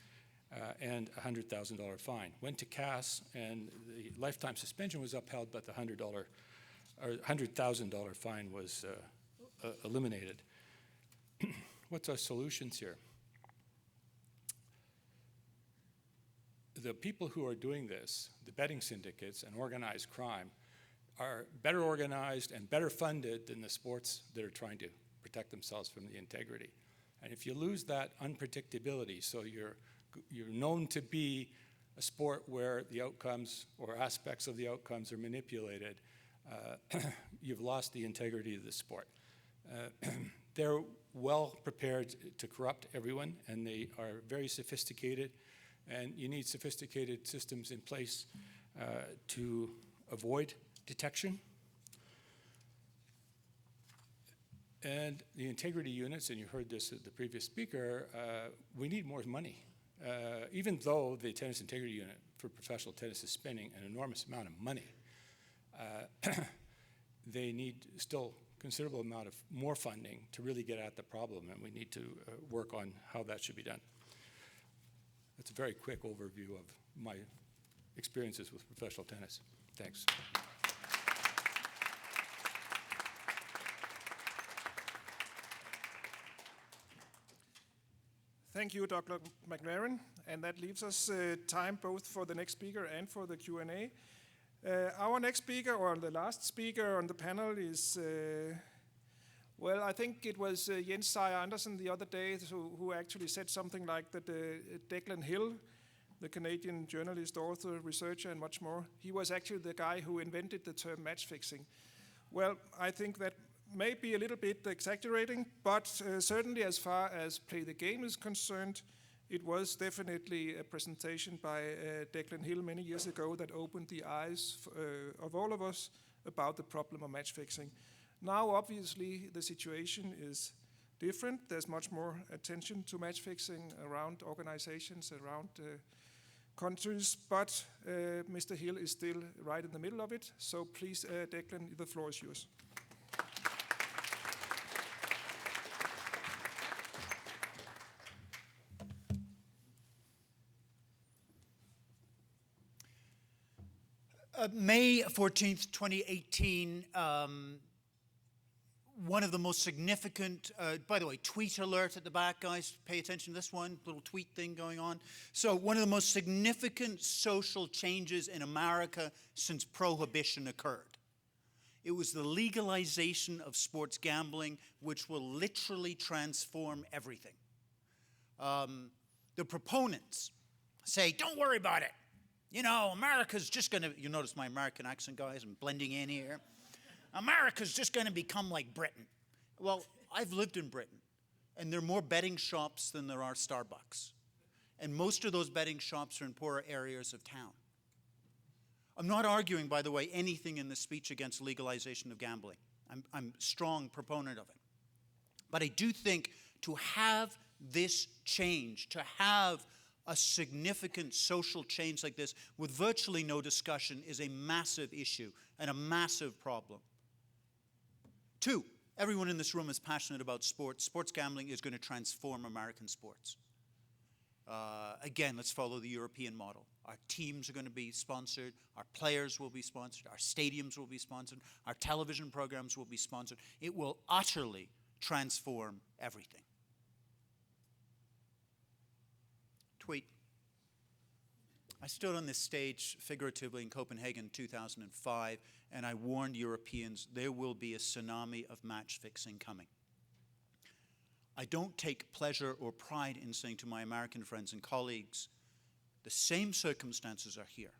and a $100,000 fine. Went to CAS, and the lifetime suspension was upheld, but the $100,000 fine was eliminated. What's our solutions here? The people who are doing this, the betting syndicates and organized crime, are better organized and better funded than the sports that are trying to protect themselves from the integrity. And if you lose that unpredictability, so you're known to be a sport where the outcomes or aspects of the outcomes are manipulated, you've lost the integrity of the sport. They're well prepared to corrupt everyone, and they are very sophisticated, and you need sophisticated systems in place to avoid detection. And the integrity units, and you heard this at the previous speaker, we need more money. Even though the tennis integrity unit for professional tennis is spending an enormous amount of money, they need still considerable amount of more funding to really get at the problem, and we need to work on how that should be done. That's a very quick overview of my experiences with professional tennis. Thanks. Thank you, Dr. McLaren, and that leaves us time both for the next speaker and for the Q&A. Our next speaker, or the last speaker on the panel is, well, I think it was Jens Sejer Andersen the other day who actually said something like that Declan Hill, the Canadian journalist, author, researcher, and much more, he was actually the guy who invented the term match fixing. Well, I think that may be a little bit exaggerating, but certainly as far as Play the Game is concerned, it was definitely a presentation by Declan Hill many years ago that opened the eyes of all of us about the problem of match fixing. Now, obviously, the situation is different. There's much more attention to match fixing around organizations, around countries, but Mr. Hill is still right in the middle of it. So please, Declan, the floor is yours. May 14th, 2018, one of the most significant, by the way, tweet alert at the back, guys, pay attention to this one, little tweet thing going on. So one of the most significant social changes in America since prohibition occurred. It was the legalization of sports gambling, which will literally transform everything. The proponents say, don't worry about it. You know, America's just going to, you notice my American accent, guys, I'm blending in here. America's just going to become like Britain. Well, I've lived in Britain, and there are more betting shops than there are Starbucks. And most of those betting shops are in poorer areas of town. I'm not arguing, by the way, anything in the speech against legalization of gambling. I'm a strong proponent of it. But I do think to have this change, to have a significant social change like this with virtually no discussion is a massive issue and a massive problem. 2, everyone in this room is passionate about sports. Sports gambling is going to transform American sports. Again, let's follow the European model. Our teams are going to be sponsored, our players will be sponsored, our stadiums will be sponsored, our television programs will be sponsored. It will utterly transform everything. Tweet. I stood on this stage figuratively in Copenhagen in 2005, and I warned Europeans there will be a tsunami of match fixing coming. I don't take pleasure or pride in saying to my American friends and colleagues, the same circumstances are here.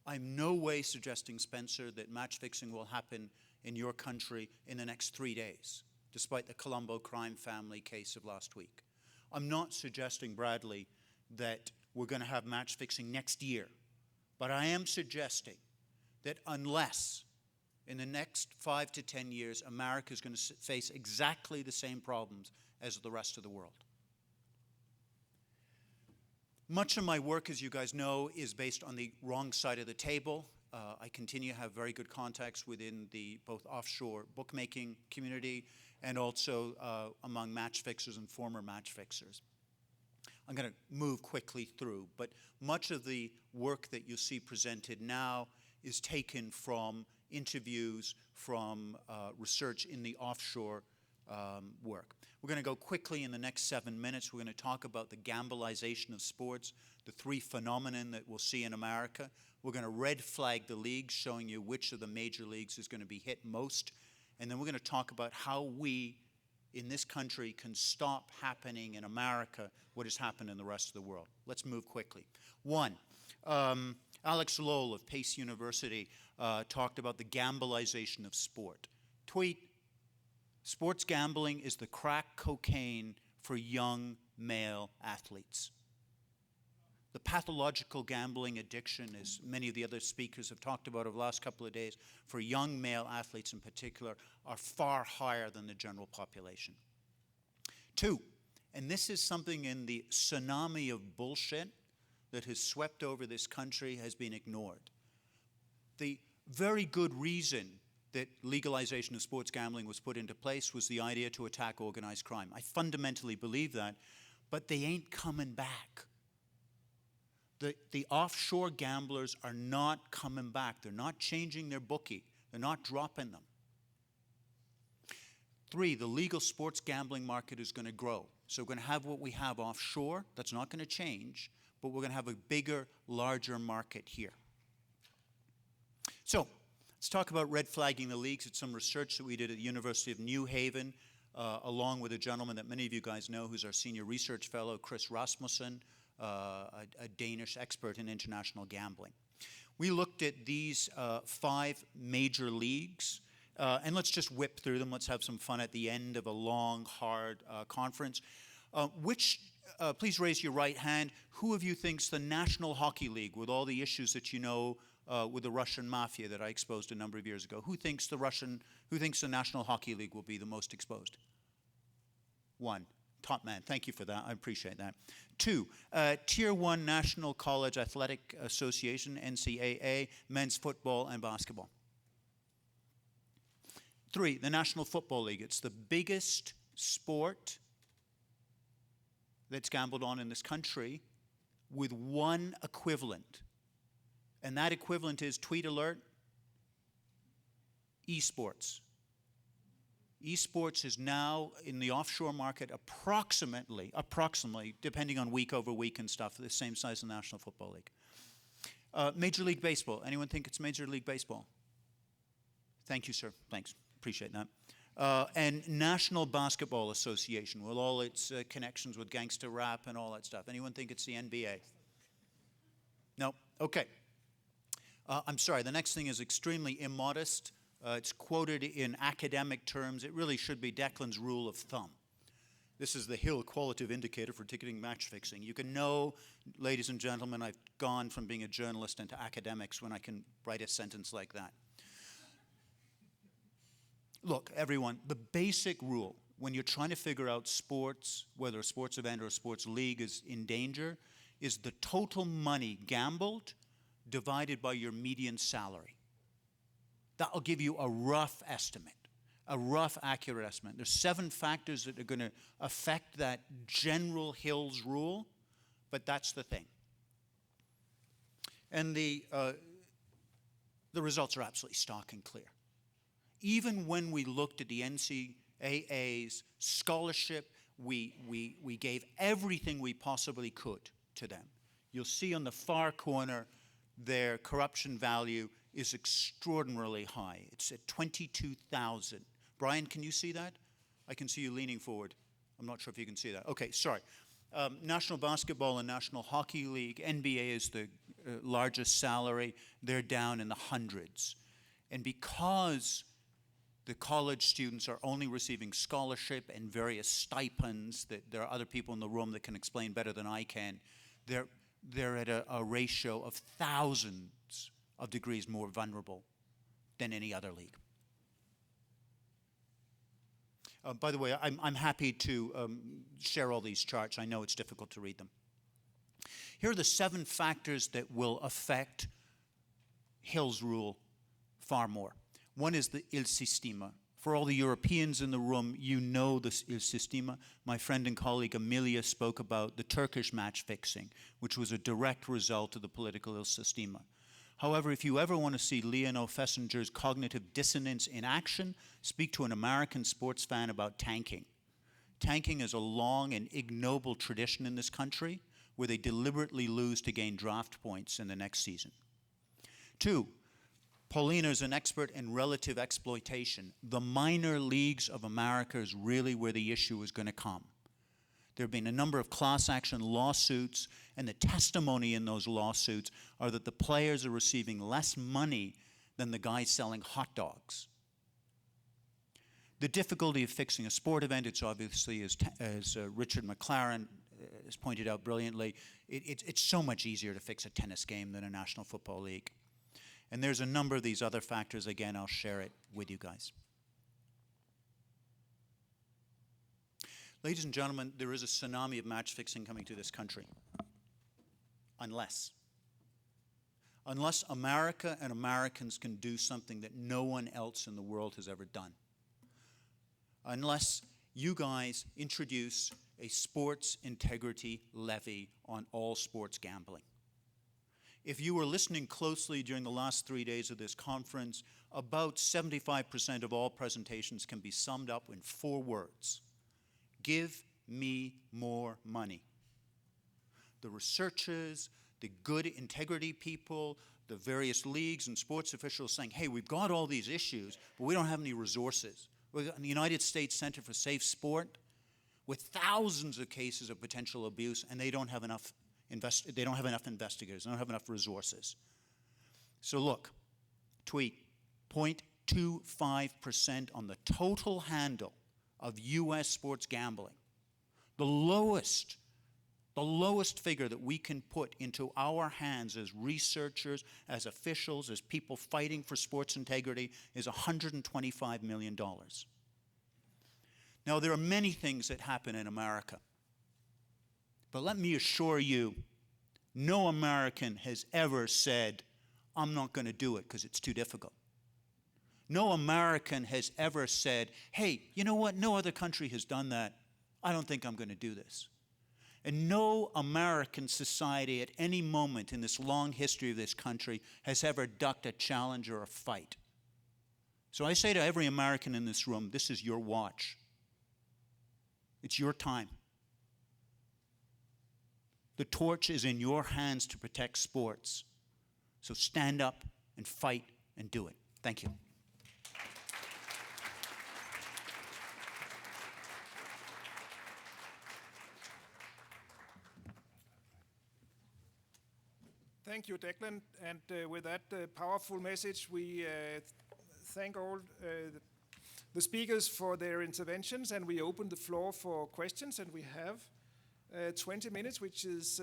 I'm no way suggesting, Spencer, that match fixing will happen in your country in the next 3 days, despite the Colombo crime family case of last week. I'm not suggesting, Bradley, that we're going to have match fixing next year. But I am suggesting that unless in the next 5 to 10 years, America is going to face exactly the same problems as the rest of the world. Much of my work, as you guys know, is based on the wrong side of the table. I continue to have very good contacts within the both offshore bookmaking community and also among match fixers and former match fixers. I'm going to move quickly through, but much of the work that you see presented now is taken from interviews, from research in the offshore work. We're going to go quickly in the next 7 minutes. We're going to talk about the gambleization of sports, the 3 phenomena that we'll see in America. We're going to red flag the leagues, showing you which of the major leagues is going to be hit most. And then we're going to talk about how we in this country can stop happening in America what has happened in the rest of the world. Let's move quickly. 1, Alex Lowell of Pace University talked about the gambleization of sport. Tweet, sports gambling is the crack cocaine for young male athletes. The pathological gambling addiction, as many of the other speakers have talked about over the last couple of days, for young male athletes in particular, are far higher than the general population. 2, and this is something in the tsunami of bullshit that has swept over this country has been ignored. The very good reason that legalization of sports gambling was put into place was the idea to attack organized crime. I fundamentally believe that, but they ain't coming back. The offshore gamblers are not coming back. They're not changing their bookie. They're not dropping them. 3, the legal sports gambling market is going to grow. So we're going to have what we have offshore. That's not going to change, but we're going to have a bigger, larger market here. So let's talk about red flagging the leagues. It's some research that we did at the University of New Haven, along with a gentleman that many of you guys know who's our senior research fellow, Chris Rasmussen, a Danish expert in international gambling. We looked at these 5 major leagues, and let's just whip through them. Let's have some fun at the end of a long, hard conference. Please raise your right hand. Who of you thinks the National Hockey League, with all the issues that you know with the Russian mafia that I exposed a number of years ago. Who thinks the National Hockey League will be the most exposed? One. Top man. Thank you for that. I appreciate that. Two, Tier 1 National College Athletic Association, NCAA, men's football and basketball. Three, the National Football League. It's the biggest sport that's gambled on in this country with one equivalent. And that equivalent is, tweet alert, esports. Esports is now in the offshore market approximately, depending on week over week and stuff, the same size as the National Football League. Major League Baseball. Anyone think it's Major League Baseball? Thank you, sir. Thanks. Appreciate that. And National Basketball Association, with all its connections with gangster rap and all that stuff. Anyone think it's the NBA? No? Okay. I'm sorry, the next thing is extremely immodest. It's quoted in academic terms. It really should be Declan's rule of thumb. This is the Hill qualitative indicator for ticketing match fixing. You can know, ladies and gentlemen, I've gone from being a journalist into academics when I can write a sentence like that. Look, everyone, the basic rule when you're trying to figure out sports, whether a sports event or a sports league is in danger, is the total money gambled divided by your median salary. That'll give you a rough estimate, a rough, accurate estimate. There's 7 factors that are going to affect that general Hill's rule, but that's the thing. And the results are absolutely stark and clear. Even when we looked at the NCAA's scholarship, we gave everything we possibly could to them. You'll see on the far corner their corruption value is extraordinarily high. It's at 22,000. Brian, can you see that? I can see you leaning forward. I'm not sure if you can see that. Okay, sorry. National Basketball and National Hockey League, NBA is the largest salary. They're down in the hundreds. And because the college students are only receiving scholarship and various stipends that there are other people in the room that can explain better than I can, they're at a ratio of thousands of degrees more vulnerable than any other league. By the way, I'm happy to share all these charts. I know it's difficult to read them. Here are the 7 factors that will affect Hill's rule far more. One is the Il Sistema. For all the Europeans in the room, you know this Il Sistema. My friend and colleague Amelia spoke about the Turkish match fixing, which was a direct result of the political Il Sistema. However, if you ever want to see Leonel Fessinger's cognitive dissonance in action, speak to an American sports fan about tanking. Tanking is a long and ignoble tradition in this country where they deliberately lose to gain draft points in the next season. 2, Paulina is an expert in relative exploitation. The minor leagues of America is really where the issue is going to come. There have been a number of class action lawsuits, and the testimony in those lawsuits are that the players are receiving less money than the guys selling hot dogs. The difficulty of fixing a sport event, it's obviously, as Richard McLaren has pointed out brilliantly, it's so much easier to fix a tennis game than a National Football League. And there's a number of these other factors. Again, I'll share it with you guys. Ladies and gentlemen, there is a tsunami of match fixing coming to this country. Unless America and Americans can do something that no one else in the world has ever done. Unless you guys introduce a sports integrity levy on all sports gambling. If you were listening closely during the last 3 days of this conference, about 75% of all presentations can be summed up in 4 words. Give me more money. The researchers, the good integrity people, the various leagues and sports officials saying, hey, we've got all these issues, but we don't have any resources. We've got the United States Center for Safe Sport with thousands of cases of potential abuse, and they don't have enough investigators, they don't have enough resources. So look, tweet, 0.25% on the total handle of U.S. sports gambling, the lowest The lowest figure that we can put into our hands as researchers, as officials, as people fighting for sports integrity is $125 million. Now, there are many things that happen in America. But let me assure you, no American has ever said, I'm not going to do it because it's too difficult. No American has ever said, hey, you know what? No other country has done that. I don't think I'm going to do this. And no American society at any moment in this long history of this country has ever ducked a challenge or a fight. So I say to every American in this room, this is your watch. It's your time. The torch is in your hands to protect sports. So stand up and fight and do it. Thank you. Thank you, Declan. And with that powerful message, we thank all the speakers for their interventions, and we open the floor for questions. And we have 20 minutes, which is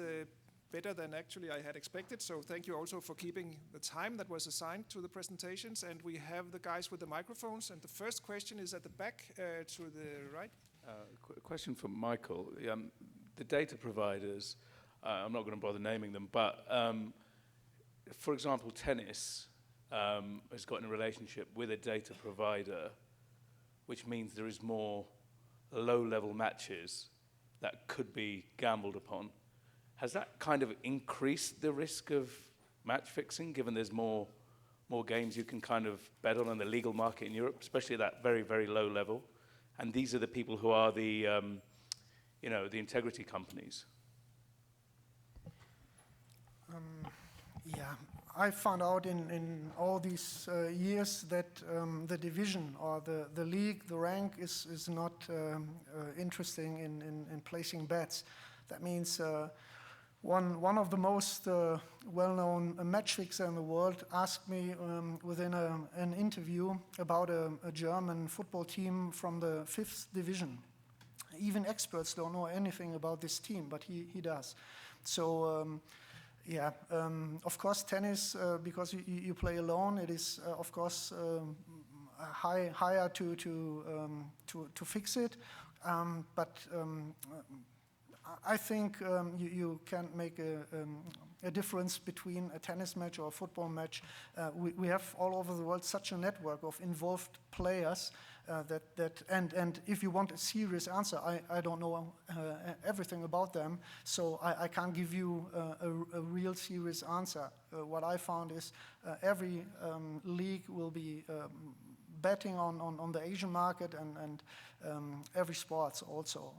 better than actually I had expected. So thank you also for keeping the time that was assigned to the presentations. And we have the guys with the microphones. And the first question is at the back to the right. Question for Michael. The data providers, I'm not going to bother naming them, but for example, tennis has got in a relationship with a data provider, which means there is more low-level matches that could be gambled upon. Has that kind of increased the risk of match fixing, given there's more games you can kind of bet on in the legal market in Europe, especially at that very, very low level? And these are the people who are the, the integrity companies. Yeah, I found out in all these years that the division or the league, the rank is not interesting in placing bets. That means one of the most well-known match fixer in the world asked me within an interview about a German football team from the 5th division. Even experts don't know anything about this team, but he does. So. Of course, tennis, because you play alone, it is of course higher to fix it. But I think you can make a difference between a tennis match or a football match. We have all over the world such a network of involved players and if you want a serious answer, I don't know everything about them, so I can't give you a real serious answer. What I found is every league will be betting on the Asian market and every sports also.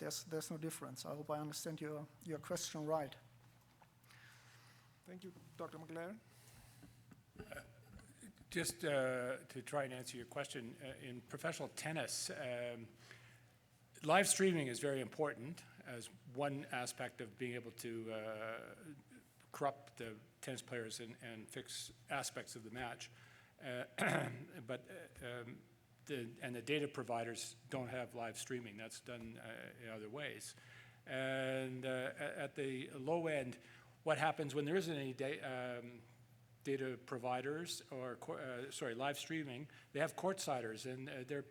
There's no difference. I hope I understand your question right. Thank you, Dr. McLaren. Just to try and answer your question, in professional tennis, live streaming is very important as one aspect of being able to corrupt the tennis players and fix aspects of the match. But the data providers don't have live streaming. That's done in other ways. And at the low end, what happens when there isn't any data providers or live streaming, they have courtsiders, and they're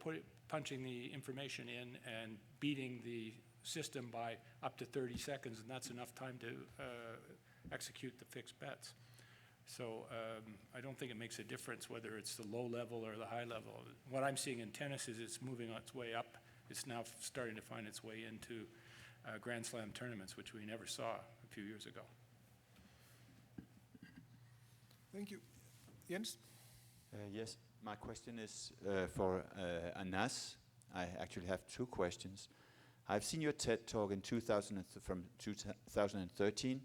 punching the information in and beating the system by up to 30 seconds, and that's enough time to execute the fixed bets. So I don't think it makes a difference whether it's the low level or the high level. What I'm seeing in tennis is it's moving its way up. It's now starting to find its way into Grand Slam tournaments, which we never saw a few years ago. Thank you. Jens? Yes, my question is for Anas. I actually have two questions. I've seen your TED talk from 2013,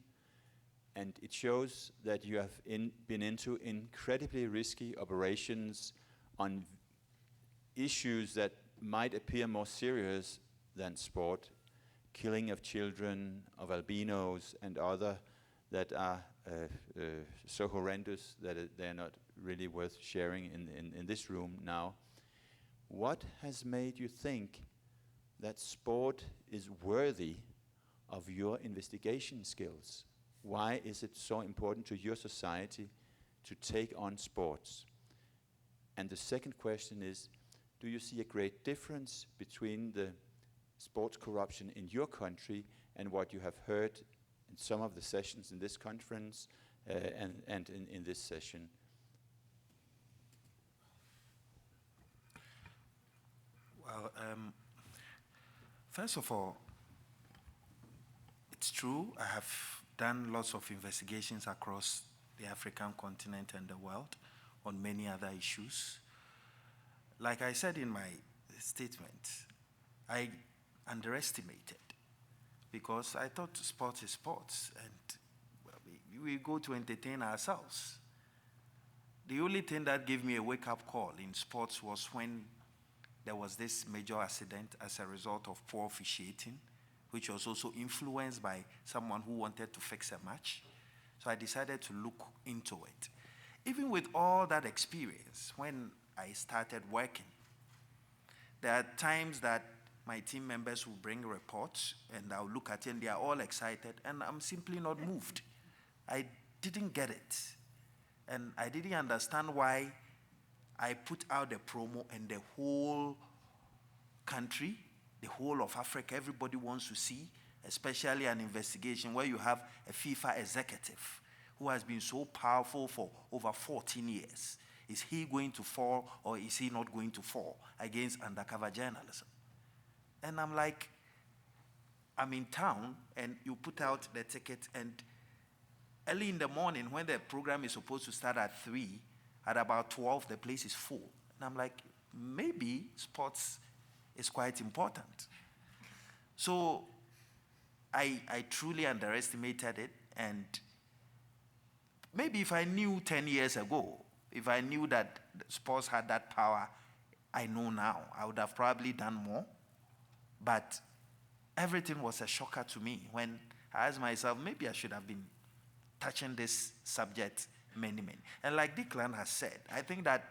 and it shows that you have been into incredibly risky operations on issues that might appear more serious than sport, killing of children, of albinos, and other that are so horrendous that they're not really worth sharing in this room now. What has made you think that sport is worthy of your investigation skills? Why is it so important to your society to take on sports? And the second question is, do you see a great difference between the sports corruption in your country and what you have heard in some of the sessions in this conference and in this session? Well, first of all, it's true, I have done lots of investigations across the African continent and the world on many other issues. Like I said in my statement, I underestimated because I thought sports is sports and we go to entertain ourselves. The only thing that gave me a wake-up call in sports was when there was this major accident as a result of poor officiating, which was also influenced by someone who wanted to fix a match. So I decided to look into it. Even with all that experience, when I started working, there are times that my team members will bring reports and I'll look at it and they are all excited and I'm simply not moved. I didn't get it. And I didn't understand why I put out the promo and the whole country, the whole of Africa, everybody wants to see, especially an investigation where you have a FIFA executive who has been so powerful for over 14 years. Is he going to fall or is he not going to fall against undercover journalism? And I'm like, I'm in town and you put out the ticket and early in the morning when the program is supposed to start at 3, at about 12, the place is full. And I'm like, maybe sports is quite important. So I truly underestimated it. And maybe if I knew 10 years ago, if I knew that sports had that power I know now, I would have probably done more. But everything was a shocker to me when I asked myself, maybe I should have been touching this subject many. And like Declan has said, I think that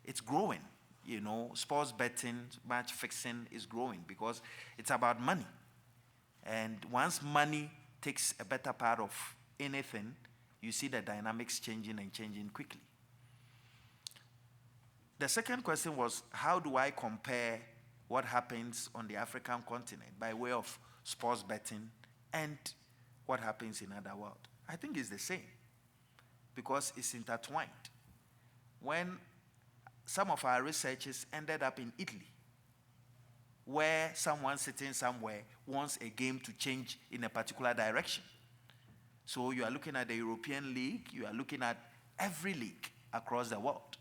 it's growing. You know, sports betting, match fixing is growing because it's about money. And once money takes a better part of anything, you see the dynamics changing and changing quickly. The second question was, how do I compare what happens on the African continent by way of sports betting and what happens in other world? I think it's the same because it's intertwined. When some of our researchers ended up in Italy, where someone sitting somewhere wants a game to change in a particular direction. So you are looking at the European League, you are looking at every league across the world.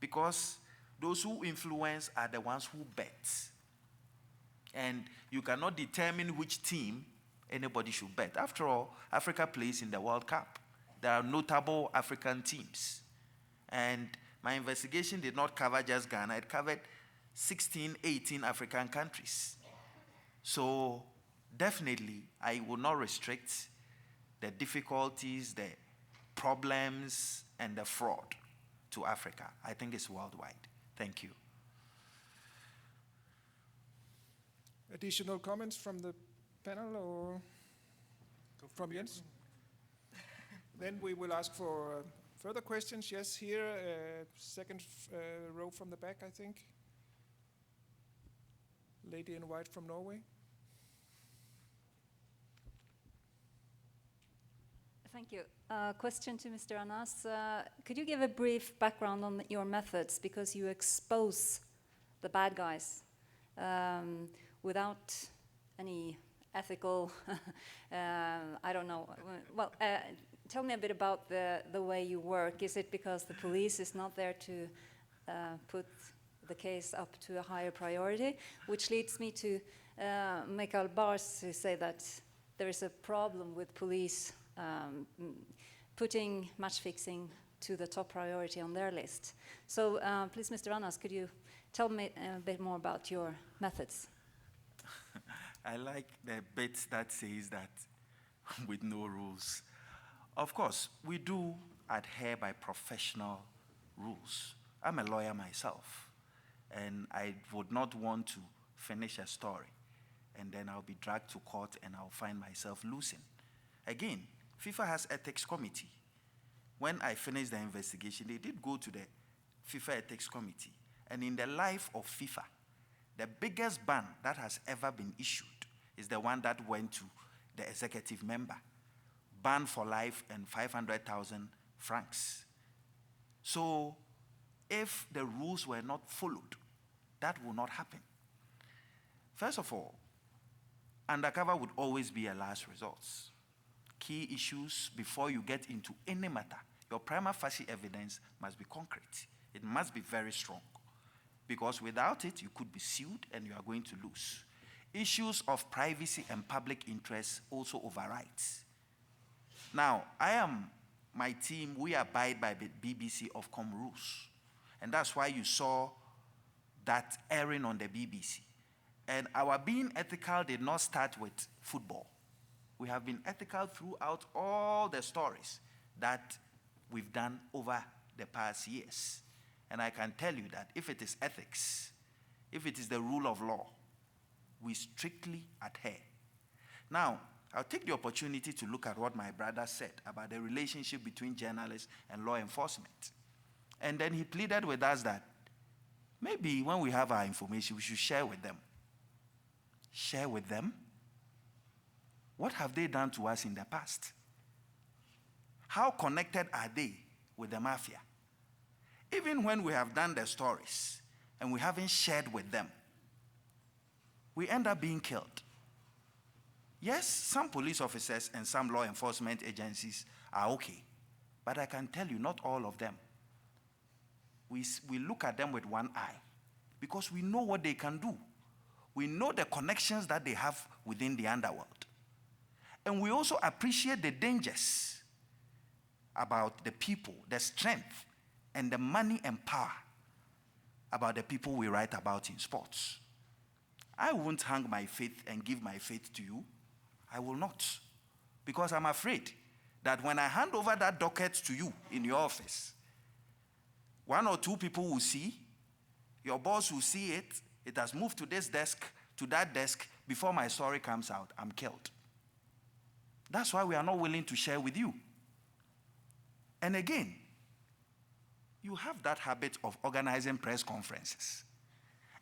Because those who influence are the ones who bet. And you cannot determine which team anybody should bet. After all, Africa plays in the World Cup. There are notable African teams. And my investigation did not cover just Ghana. It covered 16, 18 African countries. So definitely, I will not restrict the difficulties, the problems, and the fraud to Africa. I think it's worldwide. Thank you. Additional comments from the panel or from Jens? Then we will ask for further questions. Yes, here, second row from the back, I think. Lady in white from Norway. Thank you. Question to Mr. Anas. Could you give a brief background on your methods? Because you expose the bad guys without any ethical, I don't know. Well, tell me a bit about the way you work. Is it because the police is not there to put the case up to a higher priority? Which leads me to Bahrs, who say that there is a problem with police putting match fixing to the top priority on their list. So please, Mr. Anas, could you tell me a bit more about your methods? I like the bit that says that with no rules. Of course, we do adhere by professional rules. I'm a lawyer myself, and I would not want to finish a story and then I'll be dragged to court and I'll find myself losing. Again, FIFA has ethics committee. When I finished the investigation, they did go to the FIFA ethics committee. And in the life of FIFA, the biggest ban that has ever been issued is the one that went to the executive member. Ban for life and 500,000 francs. So if the rules were not followed, that will not happen. First of all, undercover would always be a last resort. Key issues before you get into any matter, your prima facie evidence must be concrete. It must be very strong, because without it, you could be sued and you are going to lose. Issues of privacy and public interest also overrides. Now, my team, we abide by the BBC Ofcom rules. And that's why you saw that airing on the BBC. And our being ethical did not start with football. We have been ethical throughout all the stories that we've done over the past years. And I can tell you that if it is ethics, if it is the rule of law, we strictly adhere. Now, I'll take the opportunity to look at what my brother said about the relationship between journalists and law enforcement. And then he pleaded with us that maybe when we have our information, we should share with them. Share with them? What have they done to us in the past? How connected are they with the mafia? Even when we have done the stories and we haven't shared with them, we end up being killed. Yes, some police officers and some law enforcement agencies are okay, but I can tell you, not all of them. We look at them with one eye because we know what they can do. We know the connections that they have within the underworld. And we also appreciate the dangers about the people, the strength, and the money and power about the people we write about in sports. I won't hang my faith and give my faith to you. I will not. Because I'm afraid that when I hand over that docket to you in your office, one or two people will see, your boss will see it, it has moved to this desk, to that desk, before my story comes out, I'm killed. That's why we are not willing to share with you. And again, you have that habit of organizing press conferences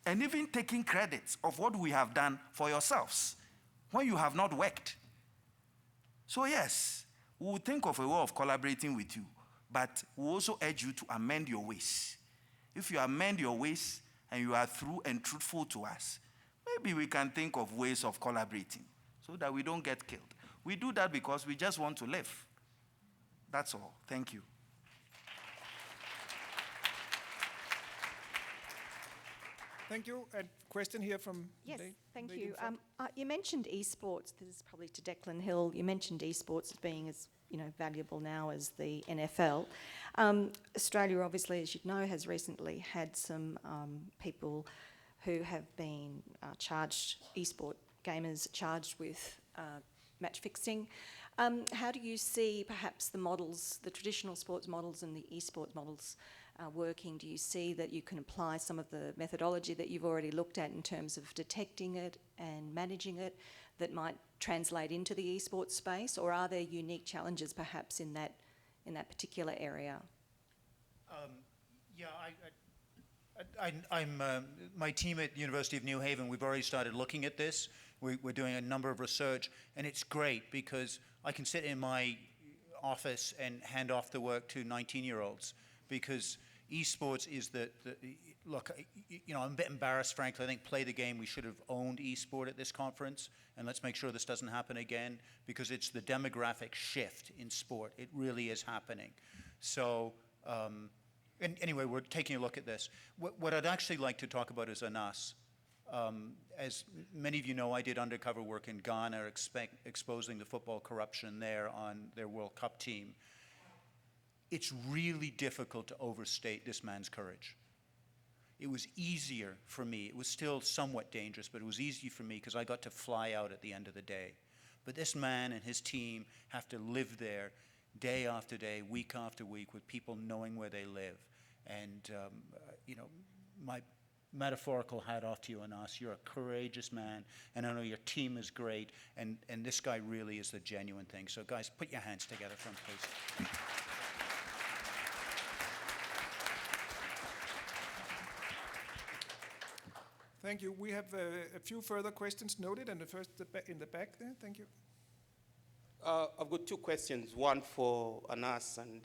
and even taking credits of what we have done for yourselves when you have not worked. So yes, we will think of a way of collaborating with you, but we also urge you to amend your ways. If you amend your ways and you are true and truthful to us, maybe we can think of ways of collaborating so that we don't get killed. We do that because we just want to live. That's all. Thank you. Thank you. A question here from Yes, thank lady you. in front. You mentioned esports. This is probably to Declan Hill. You mentioned esports as being as valuable now as the NFL. Australia, obviously, as you know, has recently had some people who have been charged, esport gamers charged with match fixing. How do you see perhaps the models, the traditional sports models and the esports models working? Do you see that you can apply some of the methodology that you've already looked at in terms of detecting it and managing it that might translate into the esports space, or are there unique challenges perhaps in that particular area? I'm my team at the University of New Haven, we've already started looking at this. We're doing a number of research, and it's great because I can sit in my office and hand off the work to 19-year-olds because esports is look, I'm a bit embarrassed, frankly. I think Play the Game, we should have owned esport at this conference, and let's make sure this doesn't happen again because it's the demographic shift in sport. It really is happening. So, and anyway, we're taking a look at this. What I'd actually like to talk about is ANAS. As many of you know, I did undercover work in Ghana exposing the football corruption there on their World Cup team. It's really difficult to overstate this man's courage. It was easier for me. It was still somewhat dangerous, but it was easy for me because I got to fly out at the end of the day. But this man and his team have to live there day after day, week after week, with people knowing where they live. And, metaphorical hat off to you, Anas. You're a courageous man, and I know your team is great, and this guy really is the genuine thing. So guys, put your hands together for him, please. Thank you. We have a few further questions noted, and the first in the back there. Thank you. I've got two questions, one for Anas and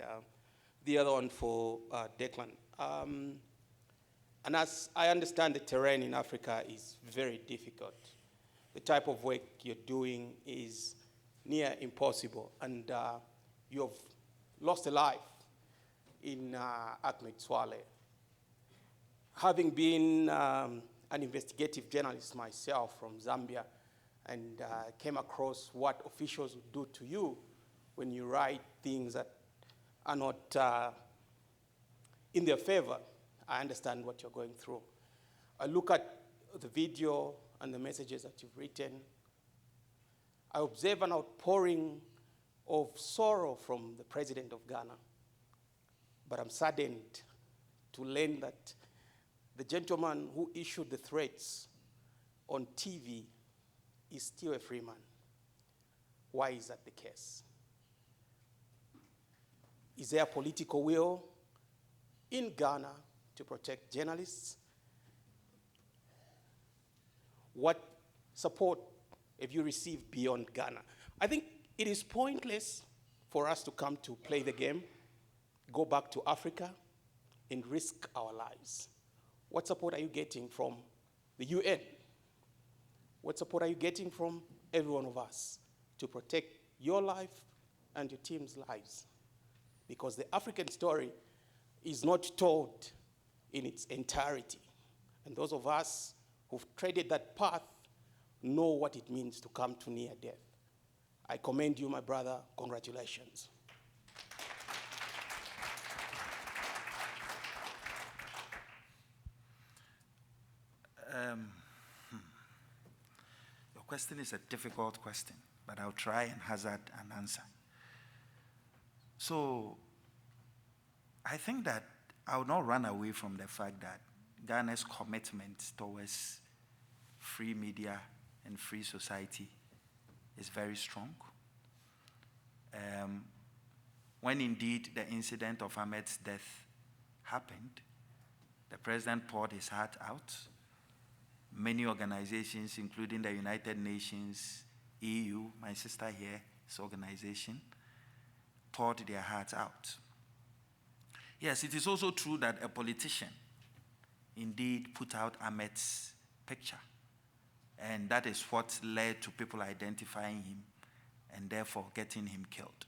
the other one for Declan. Anas, I understand the terrain in Africa is very difficult. The type of work you're doing is near impossible, and you have lost a life in Ahmed Swale. Having been an investigative journalist myself from Zambia, and came across what officials would do to you when you write things that are not in their favor. I understand what you're going through. I look at the video and the messages that you've written. I observe an outpouring of sorrow from the president of Ghana, but I'm saddened to learn that the gentleman who issued the threats on TV is still a free man. Why is that the case? Is there a political will in Ghana to protect journalists? What support have you received beyond Ghana? I think it is pointless for us to come to play the game, go back to Africa, and risk our lives. What support are you getting from the UN? What support are you getting from every one of us to protect your life and your team's lives? Because the African story is not told in its entirety. And those of us who've treaded that path know what it means to come to near death. I commend you, my brother. Congratulations. Your question is a difficult question, but I'll try and hazard an answer. So, I think that I will not run away from the fact that Ghana's commitment towards free media and free society is very strong. When indeed the incident of Ahmed's death happened, the president poured his heart out. Many organizations, including the United Nations, EU, my sister here, his organization, poured their hearts out. Yes, it is also true that a politician indeed put out Ahmed's picture, and that is what led to people identifying him and therefore getting him killed.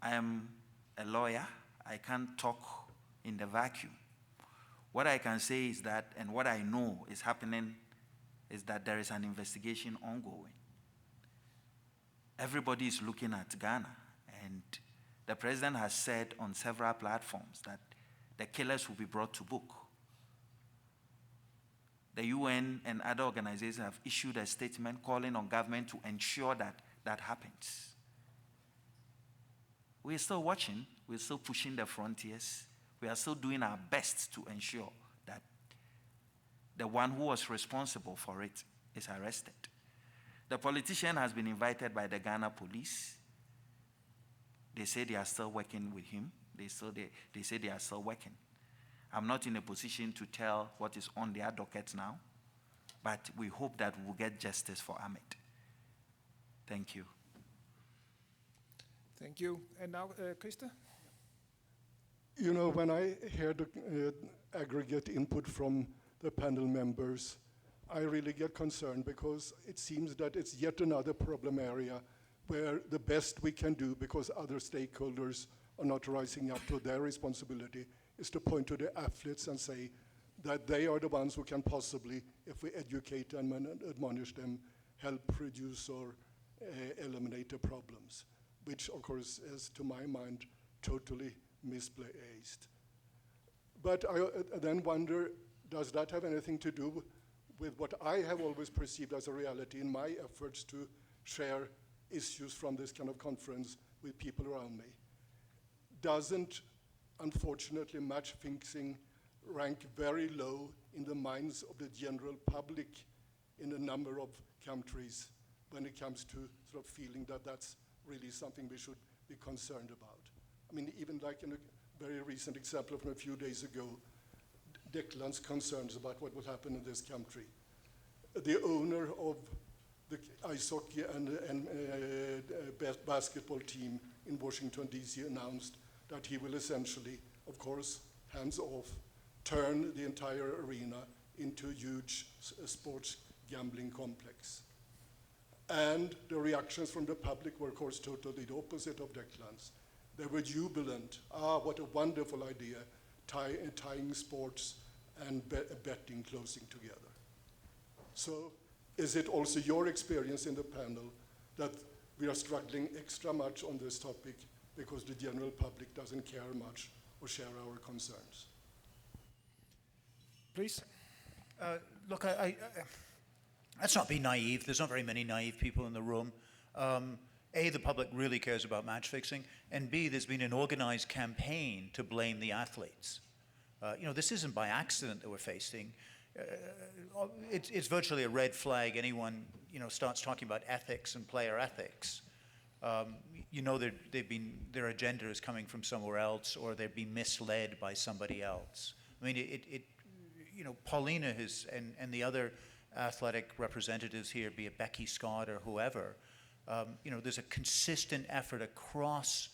I am a lawyer. I can't talk in the vacuum. What I can say is that, and what I know is happening, is that there is an investigation ongoing. Everybody is looking at Ghana, and the president has said on several platforms that the killers will be brought to book. The UN and other organizations have issued a statement calling on government to ensure that that happens. We're still watching, we're still pushing the frontiers. We are still doing our best to ensure that the one who was responsible for it is arrested. The politician has been invited by the Ghana police. They say they are still working with him. They say they are still working. I'm not in a position to tell what is on their docket now, but we hope that we'll get justice for Ahmed. Thank you. Thank you. And now, Krista? You know, when I hear the aggregate input from the panel members, I really get concerned because it seems that it's yet another problem area where the best we can do, because other stakeholders are not rising up to their responsibility, is to point to the athletes and say that they are the ones who can possibly, if we educate them and admonish them, help reduce or eliminate the problems, which of course is, to my mind, totally misplaced. But I then wonder, does that have anything to do with what I have always perceived as a reality in my efforts to share issues from this kind of conference with people around me? Doesn't, unfortunately, match fixing rank very low in the minds of the general public in a number of countries when it comes to sort of feeling that that's really something we should be concerned about. I mean, even like in a very recent example from a few days ago, Declan's concerns about what will happen in this country. The owner of the ice hockey and basketball team in Washington, D.C. announced that he will essentially, of course, hands off, turn the entire arena into a huge sports gambling complex. And the reactions from the public were, of course, totally the opposite of Declan's. They were jubilant. What a wonderful idea, tying sports and betting closing together. So is it also your experience in the panel that we are struggling extra much on this topic because the general public doesn't care much or share our concerns? Please. Look, let's not be naive. There's not very many naive people in the room. A, the public really cares about match fixing, and B, there's been an organized campaign to blame the athletes. This isn't by accident that we're facing. It's virtually a red flag. Anyone starts talking about ethics and player ethics. Their agenda is coming from somewhere else, or they're being misled by somebody else. I mean, Paulina and the other athletic representatives here, be it Becky Scott or whoever, there's a consistent effort across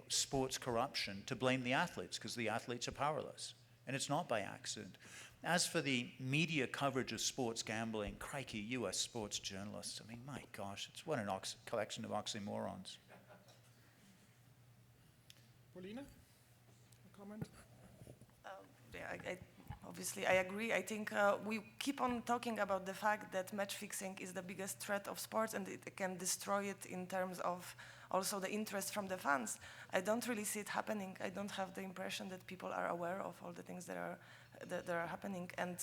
sports corruption to blame the athletes because the athletes are powerless. And it's not by accident. As for the media coverage of sports gambling, crikey, U.S. sports journalists, I mean, my gosh, it's what an collection of oxymorons. Paulina, a comment? Obviously, I agree. I think we keep on talking about the fact that match fixing is the biggest threat of sports and it can destroy it in terms of also the interest from the fans. I don't really see it happening. I don't have the impression that people are aware of all the things that are happening. And,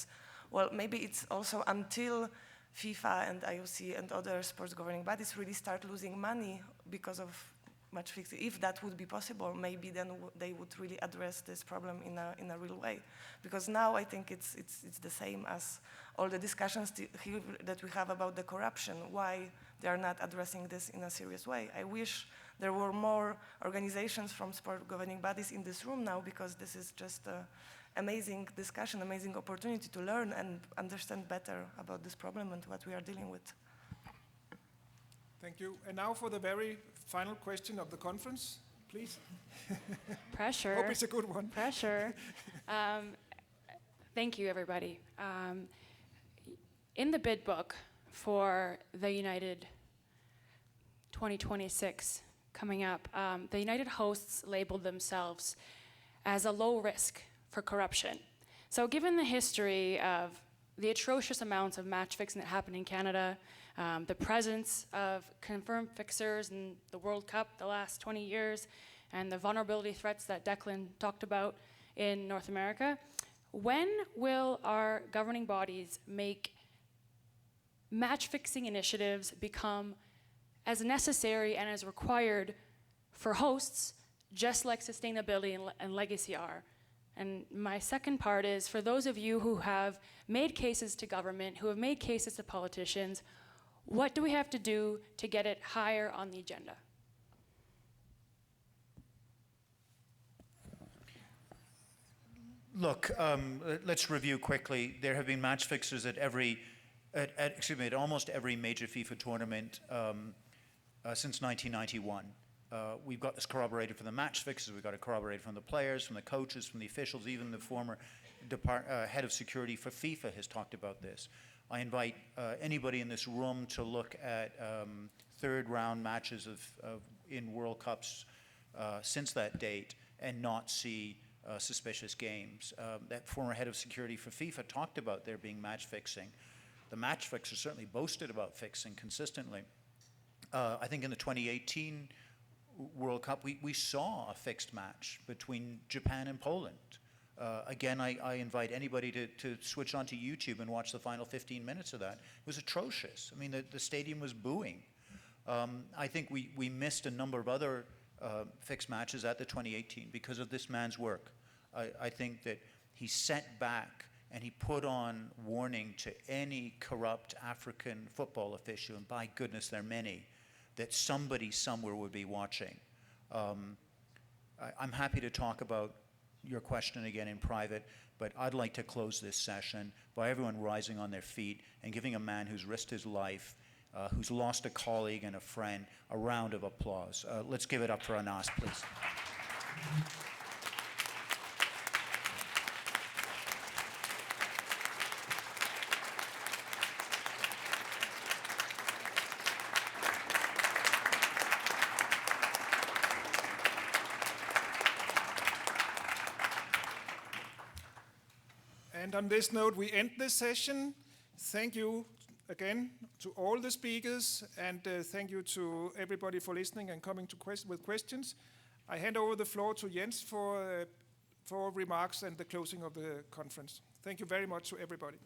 well, maybe it's also until FIFA and IOC and other sports governing bodies really start losing money because of match fixing. If that would be possible, maybe then they would really address this problem in a real way. Because now I think it's the same as all the discussions that we have about the corruption, why they are not addressing this in a serious way. I wish there were more organizations from sport governing bodies in this room now, because this is just an amazing discussion, amazing opportunity to learn and understand better about this problem and what we are dealing with. Thank you. And now for the very final question of the conference, please. Pressure. Hope it's a good one. Pressure. Thank you, everybody. In the bid book for the United 2026 coming up, the United hosts labeled themselves as a low risk for corruption. So given the history of the atrocious amounts of match fixing that happened in Canada, the presence of confirmed fixers in the World Cup the last 20 years, and the vulnerability threats that Declan talked about in North America, when will our governing bodies make match-fixing initiatives become as necessary and as required for hosts, just like sustainability and legacy are? And my second part is, for those of you who have made cases to government, who have made cases to politicians, what do we have to do to get it higher on the agenda? Look, let's review quickly. There have been match fixers at almost every major FIFA tournament since 1991. We've got this corroborated from the match fixers, we've got it corroborated from the players, from the coaches, from the officials, even the former head of security for FIFA has talked about this. I invite anybody in this room to look at third round matches in World Cups since that date and not see suspicious games. That former head of security for FIFA talked about there being match fixing. The match fixers certainly boasted about fixing consistently. I think in the 2018 World Cup, we saw a fixed match between Japan and Poland. Again, I invite anybody to switch onto YouTube and watch the final 15 minutes of that. It was atrocious. I mean, the stadium was booing. I think we missed a number of other fixed matches at the 2018 because of this man's work. I think that he set back and he put on warning to any corrupt African football official, and by goodness there are many, that somebody somewhere would be watching. I'm happy to talk about your question again in private, but I'd like to close this session by everyone rising on their feet and giving a man who's risked his life, who's lost a colleague and a friend, a round of applause. Let's give it up for Anas, please. And on this note, we end this session. Thank you again to all the speakers, and thank you to everybody for listening and coming to with questions. I hand over the floor to Jens for remarks and the closing of the conference. Thank you very much to everybody.